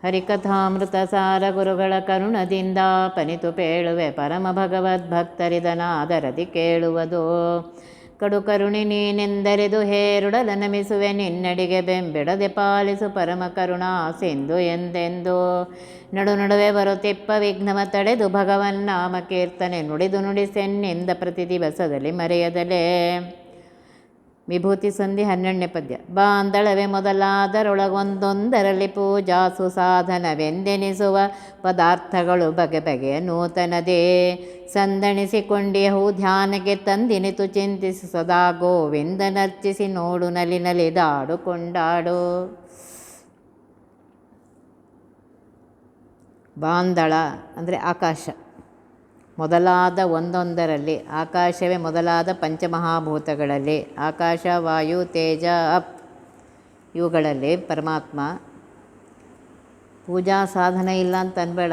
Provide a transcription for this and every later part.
ಹರಿಕಥಾಮೃತ ಸಾರ ಗುರುಗಳ ಕರುಣದಿಂದ ಪನಿತು ಪೇಳುವೆ ಪರಮ ಭಗವದ್ಭಕ್ತರಿದನಾದರದಿ ಕೇಳುವುದು. ಕಡು ಕರುಣಿ ನೀನೆಂದರಿದು ಹೇರುಡಲ ನಮಿಸುವೆ ನಿನ್ನಡಿಗೆ ಬೆಂಬಿಡದೆ ಪಾಲಿಸು ಪರಮ ಕರುಣಾ ಸಿಂಧು ಎಂದೆಂದು. ನಡು ನಡುವೆ ಬರುತ್ತಿಪ್ಪ ವಿಘ್ನವ ತಡೆದು ಭಗವನ್ನಾಮ ಕೀರ್ತನೆ ನುಡಿದು ನುಡಿಸೆನ್ನಿಂದ ಪ್ರತಿ ದಿವಸದಲ್ಲಿ ಮರೆಯದಲೇ. ವಿಭೂತಿ ಸಂಧಿ 12ನೇ ಪದ್ಯ. ಬಾಂದಳವೆ ಮೊದಲಾದರೊಳಗೊಂದೊಂದರಲ್ಲಿ ಪೂಜಾಸು ಸಾಧನವೆಂದೆನಿಸುವ ಪದಾರ್ಥಗಳು ಬಗೆ ಬಗೆಯ ನೂತನದೇ. ಸಂದಣಿಸಿಕೊಂಡಿಯಹು ಧ್ಯಾನಕ್ಕೆ ತಂದಿನಿತು ಚಿಂತಿಸಿ ಸದಾ ಗೋವಿಂದನರ್ಚಿಸಿ ನೋಡು ನಲಿ ನಲಿದಾಡು ಕೊಂಡಾಡು. ಬಾಂದಳ ಅಂದರೆ ಆಕಾಶ. ಮೊದಲಾದ ಒಂದೊಂದರಲ್ಲಿ, ಆಕಾಶವೇ ಮೊದಲಾದ ಪಂಚಮಹಾಭೂತಗಳಲ್ಲಿ, ಆಕಾಶ ವಾಯು ತೇಜ ಅಪ್ ಇವುಗಳಲ್ಲಿ ಪರಮಾತ್ಮ. ಪೂಜಾ ಸಾಧನ ಇಲ್ಲ ಅಂತ ಅನ್ಬೇಡ,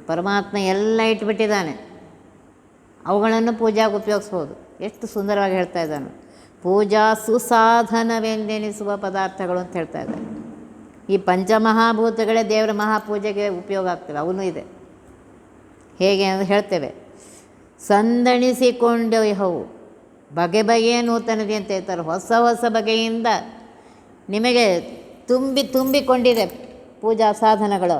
ಪರಮಾತ್ಮ ಎಲ್ಲ ಇಟ್ಬಿಟ್ಟಿದ್ದಾನೆ. ಅವುಗಳನ್ನು ಪೂಜಾಗೆ ಉಪಯೋಗಿಸ್ಬೋದು. ಎಷ್ಟು ಸುಂದರವಾಗಿ ಹೇಳ್ತಾ ಇದ್ದಾನೆ. ಪೂಜಾ ಸುಸಾಧನವೆಂದೆನಿಸುವ ಪದಾರ್ಥಗಳು ಅಂತ ಹೇಳ್ತಾ ಇದ್ದಾರೆ. ಈ ಪಂಚಮಹಾಭೂತಗಳೇ ದೇವರ ಮಹಾಪೂಜೆಗೆ ಉಪಯೋಗ ಆಗ್ತವೆ. ಅವನು ಇದೆ. ಹೇಗೆ ಅಂತ ಹೇಳ್ತೇವೆ. ಸಂದಣಿಸಿಕೊಂಡು ಹವು ಬಗೆ ಬಗೆಯ ನೂತನದಿ ಅಂತ ಹೇಳ್ತಾರೆ. ಹೊಸ ಹೊಸ ಬಗೆಯಿಂದ ನಿಮಗೆ ತುಂಬಿಕೊಂಡಿದೆ ಪೂಜಾ ಸಾಧನಗಳು.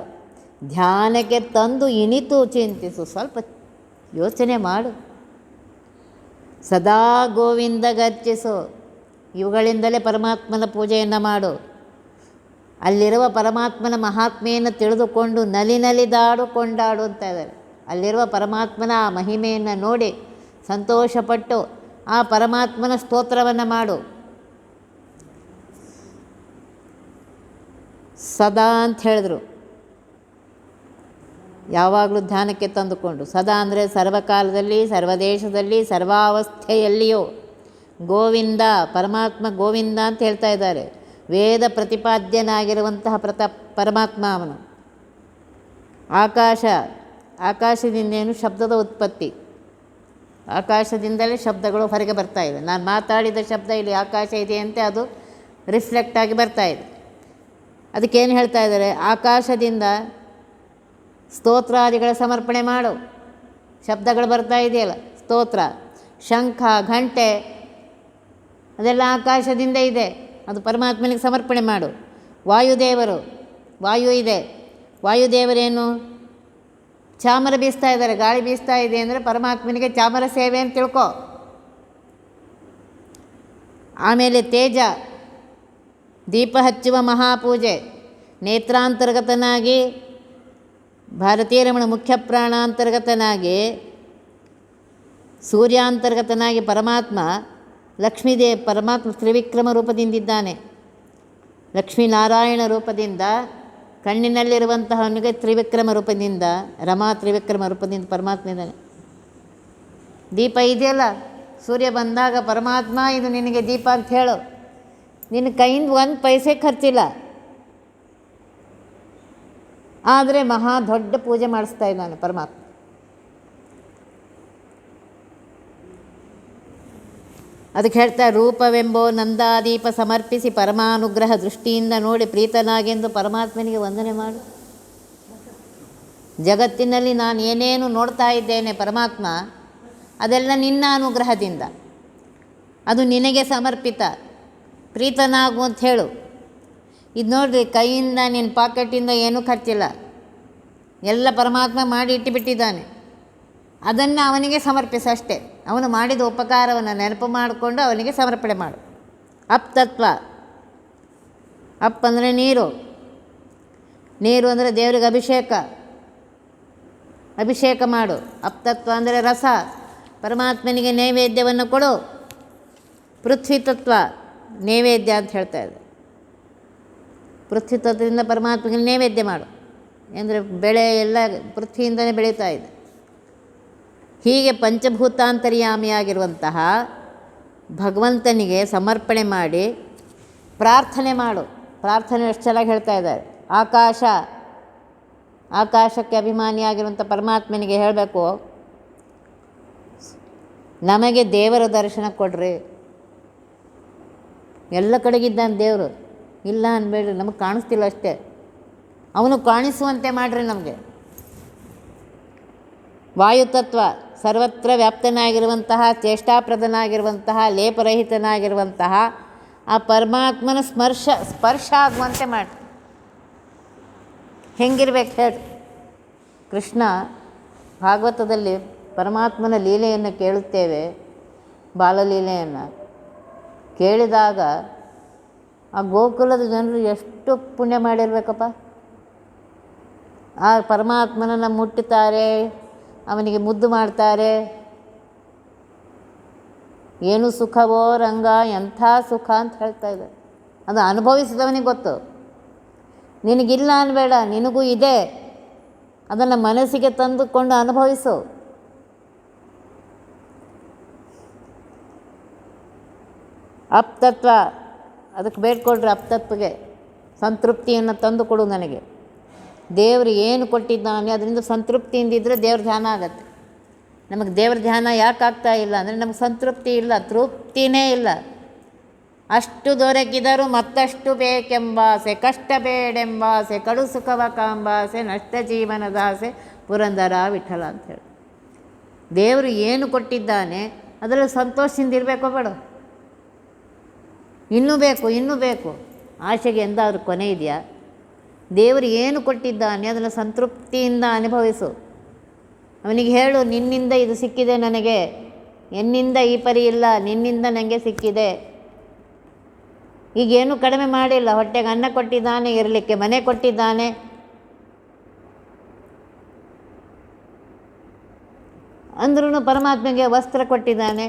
ಧ್ಯಾನಕ್ಕೆ ತಂದು ಇನಿತು ಚಿಂತಿಸು, ಸ್ವಲ್ಪ ಯೋಚನೆ ಮಾಡು. ಸದಾ ಗೋವಿಂದ ಗರ್ಜಿಸು, ಇವುಗಳಿಂದಲೇ ಪರಮಾತ್ಮನ ಪೂಜೆಯನ್ನು ಮಾಡು. ಅಲ್ಲಿರುವ ಪರಮಾತ್ಮನ ಮಹಾತ್ಮೆಯನ್ನು ತಿಳಿದುಕೊಂಡು ನಲಿ ನಲಿದಾಡು ಕೊಂಡಾಡು ಅಂತ ಇದ್ದಾರೆ. ಅಲ್ಲಿರುವ ಪರಮಾತ್ಮನ ಆ ಮಹಿಮೆಯನ್ನು ನೋಡಿ ಸಂತೋಷಪಟ್ಟು ಆ ಪರಮಾತ್ಮನ ಸ್ತೋತ್ರವನ್ನು ಮಾಡು. ಸದಾ ಅಂತ ಹೇಳಿದ್ರು, ಯಾವಾಗಲೂ ಧ್ಯಾನಕ್ಕೆ ತಂದುಕೊಂಡು. ಸದಾ ಅಂದರೆ ಸರ್ವಕಾಲದಲ್ಲಿ, ಸರ್ವದೇಶದಲ್ಲಿ, ಸರ್ವಾವಸ್ಥೆಯಲ್ಲಿಯೂ ಗೋವಿಂದ, ಪರಮಾತ್ಮ ಗೋವಿಂದ ಅಂತ ಹೇಳ್ತಾ ಇದ್ದಾರೆ. ವೇದ ಪ್ರತಿಪಾದ್ಯನಾಗಿರುವಂತಹ ಪರಮಾತ್ಮ ಅವನು. ಆಕಾಶದಿಂದೇನು ಶಬ್ದದ ಉತ್ಪತ್ತಿ. ಆಕಾಶದಿಂದಲೇ ಶಬ್ದಗಳು ಹೊರಗೆ ಬರ್ತಾ ಇದೆ. ನಾನು ಮಾತಾಡಿದ ಶಬ್ದ ಇಲ್ಲಿ ಆಕಾಶ ಇದೆಯಂತೆ ಅದು ರಿಫ್ಲೆಕ್ಟ್ ಆಗಿ ಬರ್ತಾ ಇದೆ. ಅದಕ್ಕೇನು ಹೇಳ್ತಾ ಇದ್ದಾರೆ? ಆಕಾಶದಿಂದ ಸ್ತೋತ್ರಾದಿಗಳ ಸಮರ್ಪಣೆ ಮಾಡು. ಶಬ್ದಗಳು ಬರ್ತಾ ಇದೆಯಲ್ಲ, ಸ್ತೋತ್ರ, ಶಂಖ, ಘಂಟೆ ಅದೆಲ್ಲ ಆಕಾಶದಿಂದ ಇದೆ. ಅದು ಪರಮಾತ್ಮನಿಗೆ ಸಮರ್ಪಣೆ ಮಾಡು. ವಾಯುದೇವರು, ವಾಯು ಇದೆ. ವಾಯುದೇವರೇನು? ಚಾಮರ ಬೀಸ್ತಾ ಇದ್ದಾರೆ, ಗಾಳಿ ಬೀಸ್ತಾ ಇದೆ ಅಂದರೆ ಪರಮಾತ್ಮನಿಗೆ ಚಾಮರ ಸೇವೆ ಅಂತ ತಿಳ್ಕೊ. ಆಮೇಲೆ ತೇಜ, ದೀಪ ಹಚ್ಚುವ ಮಹಾಪೂಜೆ. ನೇತ್ರಾಂತರ್ಗತನಾಗಿ ಭಾರತೀಯ ರಮಣ ಮುಖ್ಯ ಪ್ರಾಣಾಂತರ್ಗತನಾಗಿ ಸೂರ್ಯಾಂತರ್ಗತನಾಗಿ ಪರಮಾತ್ಮ ಪರಮಾತ್ಮ ತ್ರಿವಿಕ್ರಮ ರೂಪದಿಂದಿದ್ದಾನೆ. ಲಕ್ಷ್ಮೀನಾರಾಯಣ ರೂಪದಿಂದ, ಕಣ್ಣಿನಲ್ಲಿರುವಂತಹವನಿಗೆ ತ್ರಿವಿಕ್ರಮ ರೂಪದಿಂದ, ರಮಾ ತ್ರಿವಿಕ್ರಮ ರೂಪದಿಂದ ಪರಮಾತ್ಮ ಇದ್ದಾನೆ. ದೀಪ ಇದೆಯಲ್ಲ, ಸೂರ್ಯ ಬಂದಾಗ ಪರಮಾತ್ಮ ಇದು ನಿನಗೆ ದೀಪ ಅಂತ ಹೇಳು. ನಿನ್ನ ಕೈಯಿಂದ ಒಂದು ಪೈಸೆ ಖರ್ಚಿಲ್ಲ, ಆದರೆ ಮಹಾ ದೊಡ್ಡ ಪೂಜೆ ಮಾಡಿಸ್ತಾ ಇದ್ದಾನೆ ಪರಮಾತ್ಮ. ಅದಕ್ಕೆ ಹೇಳ್ತಾ, ರೂಪವೆಂಬೋ ನಂದಾದೀಪ ಸಮರ್ಪಿಸಿ ಪರಮಾನುಗ್ರಹ ದೃಷ್ಟಿಯಿಂದ ನೋಡಿ ಪ್ರೀತನಾಗೆಂದು ಪರಮಾತ್ಮನಿಗೆ ವಂದನೆ ಮಾಡು. ಜಗತ್ತಿನಲ್ಲಿ ನಾನು ಏನೇನು ನೋಡ್ತಾ ಇದ್ದೇನೆ ಪರಮಾತ್ಮ, ಅದೆಲ್ಲ ನಿನ್ನ ಅನುಗ್ರಹದಿಂದ, ಅದು ನಿನಗೆ ಸಮರ್ಪಿತ. ಪ್ರೀತನಾಗು ಅಂತ ಹೇಳು. ಇದು ನೋಡಿರಿ, ಕೈಯಿಂದ ನಿನ್ನ ಪಾಕೆಟಿಂದ ಏನೂ ಖರ್ಚಿಲ್ಲ, ಎಲ್ಲ ಪರಮಾತ್ಮ ಮಾಡಿ ಇಟ್ಟುಬಿಟ್ಟಿದ್ದಾನೆ. ಅದನ್ನು ಅವನಿಗೆ ಸಮರ್ಪಿಸ ಅಷ್ಟೇ. ಅವನು ಮಾಡಿದ ಉಪಕಾರವನ್ನು ನೆನಪು ಮಾಡಿಕೊಂಡು ಅವನಿಗೆ ಸಮರ್ಪಣೆ ಮಾಡು. ಅಪ್ ತತ್ವ. ಅಪ್ ಅಂದರೆ ನೀರು. ನೀರು ಅಂದರೆ ದೇವರಿಗೆ ಅಭಿಷೇಕ ಮಾಡು. ಅಪ್ ತತ್ವ ಅಂದರೆ ರಸ, ಪರಮಾತ್ಮನಿಗೆ ನೈವೇದ್ಯವನ್ನು ಕೊಡು. ಪೃಥ್ವಿ ತತ್ವ, ನೈವೇದ್ಯ ಅಂತ ಹೇಳ್ತಾ ಇದೆ. ಪೃಥ್ವಿ ತತ್ವದಿಂದ ಪರಮಾತ್ಮನಿಗೆ ನೈವೇದ್ಯ ಮಾಡು ಅಂದರೆ ಬೆಳೆ ಎಲ್ಲ ಪೃಥ್ವಿಯಿಂದಲೇ ಬೆಳೀತಾ ಇದೆ. ಹೀಗೆ ಪಂಚಭೂತಾಂತರ್ಯಾಮಿಯಾಗಿರುವಂತಹ ಭಗವಂತನಿಗೆ ಸಮರ್ಪಣೆ ಮಾಡಿ ಪ್ರಾರ್ಥನೆ ಮಾಡು. ಪ್ರಾರ್ಥನೆ ಎಷ್ಟು ಚೆನ್ನಾಗಿ ಹೇಳ್ತಾ ಇದ್ದಾರೆ. ಆಕಾಶಕ್ಕೆ ಅಭಿಮಾನಿಯಾಗಿರುವಂಥ ಪರಮಾತ್ಮನಿಗೆ ಹೇಳಬೇಕು, ನಮಗೆ ದೇವರ ದರ್ಶನ ಕೊಡ್ರಿ. ಎಲ್ಲ ಕಡೆಗಿದ್ದಾನೆ ದೇವರು. ಇಲ್ಲ ಅನ್ಬೇಡ್ರಿ, ನಮಗೆ ಕಾಣಿಸ್ತಿಲ್ಲ ಅಷ್ಟೇ. ಅವನು ಕಾಣಿಸುವಂತೆ ಮಾಡಿರಿ ನಮಗೆ. ವಾಯುತತ್ವ ಸರ್ವತ್ರ ವ್ಯಾಪ್ತನಾಗಿರುವಂತಹ, ಚೇಷ್ಟಾಪ್ರದನಾಗಿರುವಂತಹ, ಲೇಪರಹಿತನಾಗಿರುವಂತಹ ಆ ಪರಮಾತ್ಮನ ಸ್ಪರ್ಶ ಆಗುವಂತೆ ಮಾಡಿ. ಹೆಂಗಿರ್ಬೇಕು ಹೇಳಿ? ಕೃಷ್ಣ ಭಾಗವತದಲ್ಲಿ ಪರಮಾತ್ಮನ ಲೀಲೆಯನ್ನು ಕೇಳುತ್ತೇವೆ, ಬಾಲಲೀಲೆಯನ್ನು ಕೇಳಿದಾಗ ಆ ಗೋಕುಲದ ಜನರು ಎಷ್ಟು ಪುಣ್ಯ ಮಾಡಿರ್ಬೇಕಪ್ಪ. ಆ ಪರಮಾತ್ಮನನ್ನು ಮುಟ್ಟುತ್ತಾರೆ, ಅವನಿಗೆ ಮುದ್ದು ಮಾಡ್ತಾರೆ. ಏನು ಸುಖವೋ ರಂಗ, ಎಂಥ ಸುಖ ಅಂತ ಹೇಳ್ತಾ ಇದೆ. ಅದು ಅನುಭವಿಸಿದವನಿಗೆ ಗೊತ್ತು. ನಿನಗಿಲ್ಲ ಅನ್ಬೇಡ, ನಿನಗೂ ಇದೆ. ಅದನ್ನು ಮನಸ್ಸಿಗೆ ತಂದುಕೊಂಡು ಅನುಭವಿಸು. ಅಪ್ತತ್ವ, ಅದಕ್ಕೆ ಬೇಡ್ಕೊಡ್ರಿ. ಅಪ್ತತ್ವಗೆ ಸಂತೃಪ್ತಿಯನ್ನು ತಂದು ಕೊಡು ನನಗೆ. ದೇವರು ಏನು ಕೊಟ್ಟಿದ್ದಾನೆ ಅದರಿಂದ ಸಂತೃಪ್ತಿಯಿಂದಿದ್ದರೆ ದೇವ್ರ ಧ್ಯಾನ ಆಗತ್ತೆ. ನಮಗೆ ದೇವ್ರ ಧ್ಯಾನ ಯಾಕೆ ಆಗ್ತಾ ಇಲ್ಲ ಅಂದರೆ ನಮಗೆ ಸಂತೃಪ್ತಿ ಇಲ್ಲ, ತೃಪ್ತಿನೇ ಇಲ್ಲ. ಅಷ್ಟು ದೊರಕಿದರೂ ಮತ್ತಷ್ಟು ಬೇಕೆಂಬಾಸೆ, ಕಷ್ಟ ಬೇಡೆಂಬಾಸೆ, ಕಡು ಸುಖವ ಕಾಂಬಾಸೆ, ನಷ್ಟ ಜೀವನದಾಸೆ, ಪುರಂದರ ವಿಠಲ ಅಂಥೇಳಿ. ದೇವರು ಏನು ಕೊಟ್ಟಿದ್ದಾನೆ ಅದರಲ್ಲಿ ಸಂತೋಷದಿಂದ ಇರಬೇಕೋ ಬೇಡ? ಇನ್ನೂ ಬೇಕು, ಇನ್ನೂ ಬೇಕು. ಆಶೆಗೆ ಎಂದಾದರೂ ಕೊನೆ ಇದೆಯಾ? ದೇವರು ಏನು ಕೊಟ್ಟಿದ್ದಾನೆ ಅದನ್ನು ಸಂತೃಪ್ತಿಯಿಂದ ಅನುಭವಿಸು. ಅವನಿಗೆ ಹೇಳು, ನಿನ್ನಿಂದ ಇದು ಸಿಕ್ಕಿದೆ ನನಗೆ, ಎನ್ನಿಂದ ಈ ಪರಿ ಇಲ್ಲ, ನಿನ್ನಿಂದ ನನಗೆ ಸಿಕ್ಕಿದೆ. ಈಗೇನು ಕಡಿಮೆ ಮಾಡಿಲ್ಲ. ಹೊಟ್ಟೆಗೆ ಅನ್ನ ಕೊಟ್ಟಿದ್ದಾನೆ, ಇರಲಿಕ್ಕೆ ಮನೆ ಕೊಟ್ಟಿದ್ದಾನೆ. ಅಂದ್ರೂ ಪರಮಾತ್ಮಗೆ ವಸ್ತ್ರ ಕೊಟ್ಟಿದ್ದಾನೆ,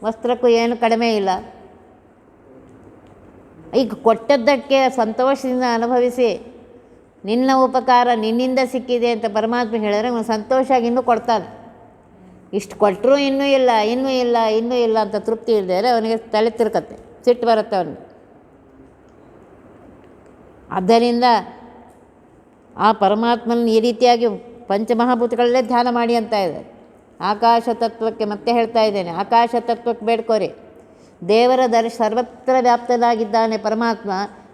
ವಸ್ತ್ರಕ್ಕೂ ಏನು ಕಡಿಮೆ ಇಲ್ಲ. ಈಗ ಕೊಟ್ಟದ್ದಕ್ಕೆ ಸಂತೋಷದಿಂದ ಅನುಭವಿಸಿ, ನಿನ್ನ ಉಪಕಾರ ನಿನ್ನಿಂದ ಸಿಕ್ಕಿದೆ ಅಂತ ಪರಮಾತ್ಮ ಹೇಳಿದ್ರೆ ಅವನು ಸಂತೋಷ ಆಗಿ ಇನ್ನೂ ಕೊಡ್ತಾನೆ. ಇಷ್ಟು ಕೊಟ್ಟರೂ ಇನ್ನೂ ಇಲ್ಲ, ಇನ್ನೂ ಇಲ್ಲ, ಇನ್ನೂ ಇಲ್ಲ ಅಂತ ತೃಪ್ತಿ ಇಲ್ಲದೆ ಅವನಿಗೆ ತಲೆ ತಿರ್ಕತ್ತೆ, ಸಿಟ್ಟು ಬರುತ್ತೆ ಅವನಿಗೆ. ಆದ್ದರಿಂದ ಆ ಪರಮಾತ್ಮನ ಈ ರೀತಿಯಾಗಿ ಪಂಚಮಹಾಭೂತಗಳಲ್ಲೇ ಧ್ಯಾನ ಮಾಡಿ ಅಂತ ಇದೆ. ಆಕಾಶ ತತ್ವಕ್ಕೆ ಮತ್ತೆ ಹೇಳ್ತಾ ಇದ್ದೇನೆ, ಆಕಾಶ ತತ್ವಕ್ಕೆ ಬೇಡ್ಕೋರಿ. ದೇವರ ಸರ್ವತ್ರ ವ್ಯಾಪ್ತನಾಗಿದ್ದಾನೆ ಪರಮಾತ್ಮ,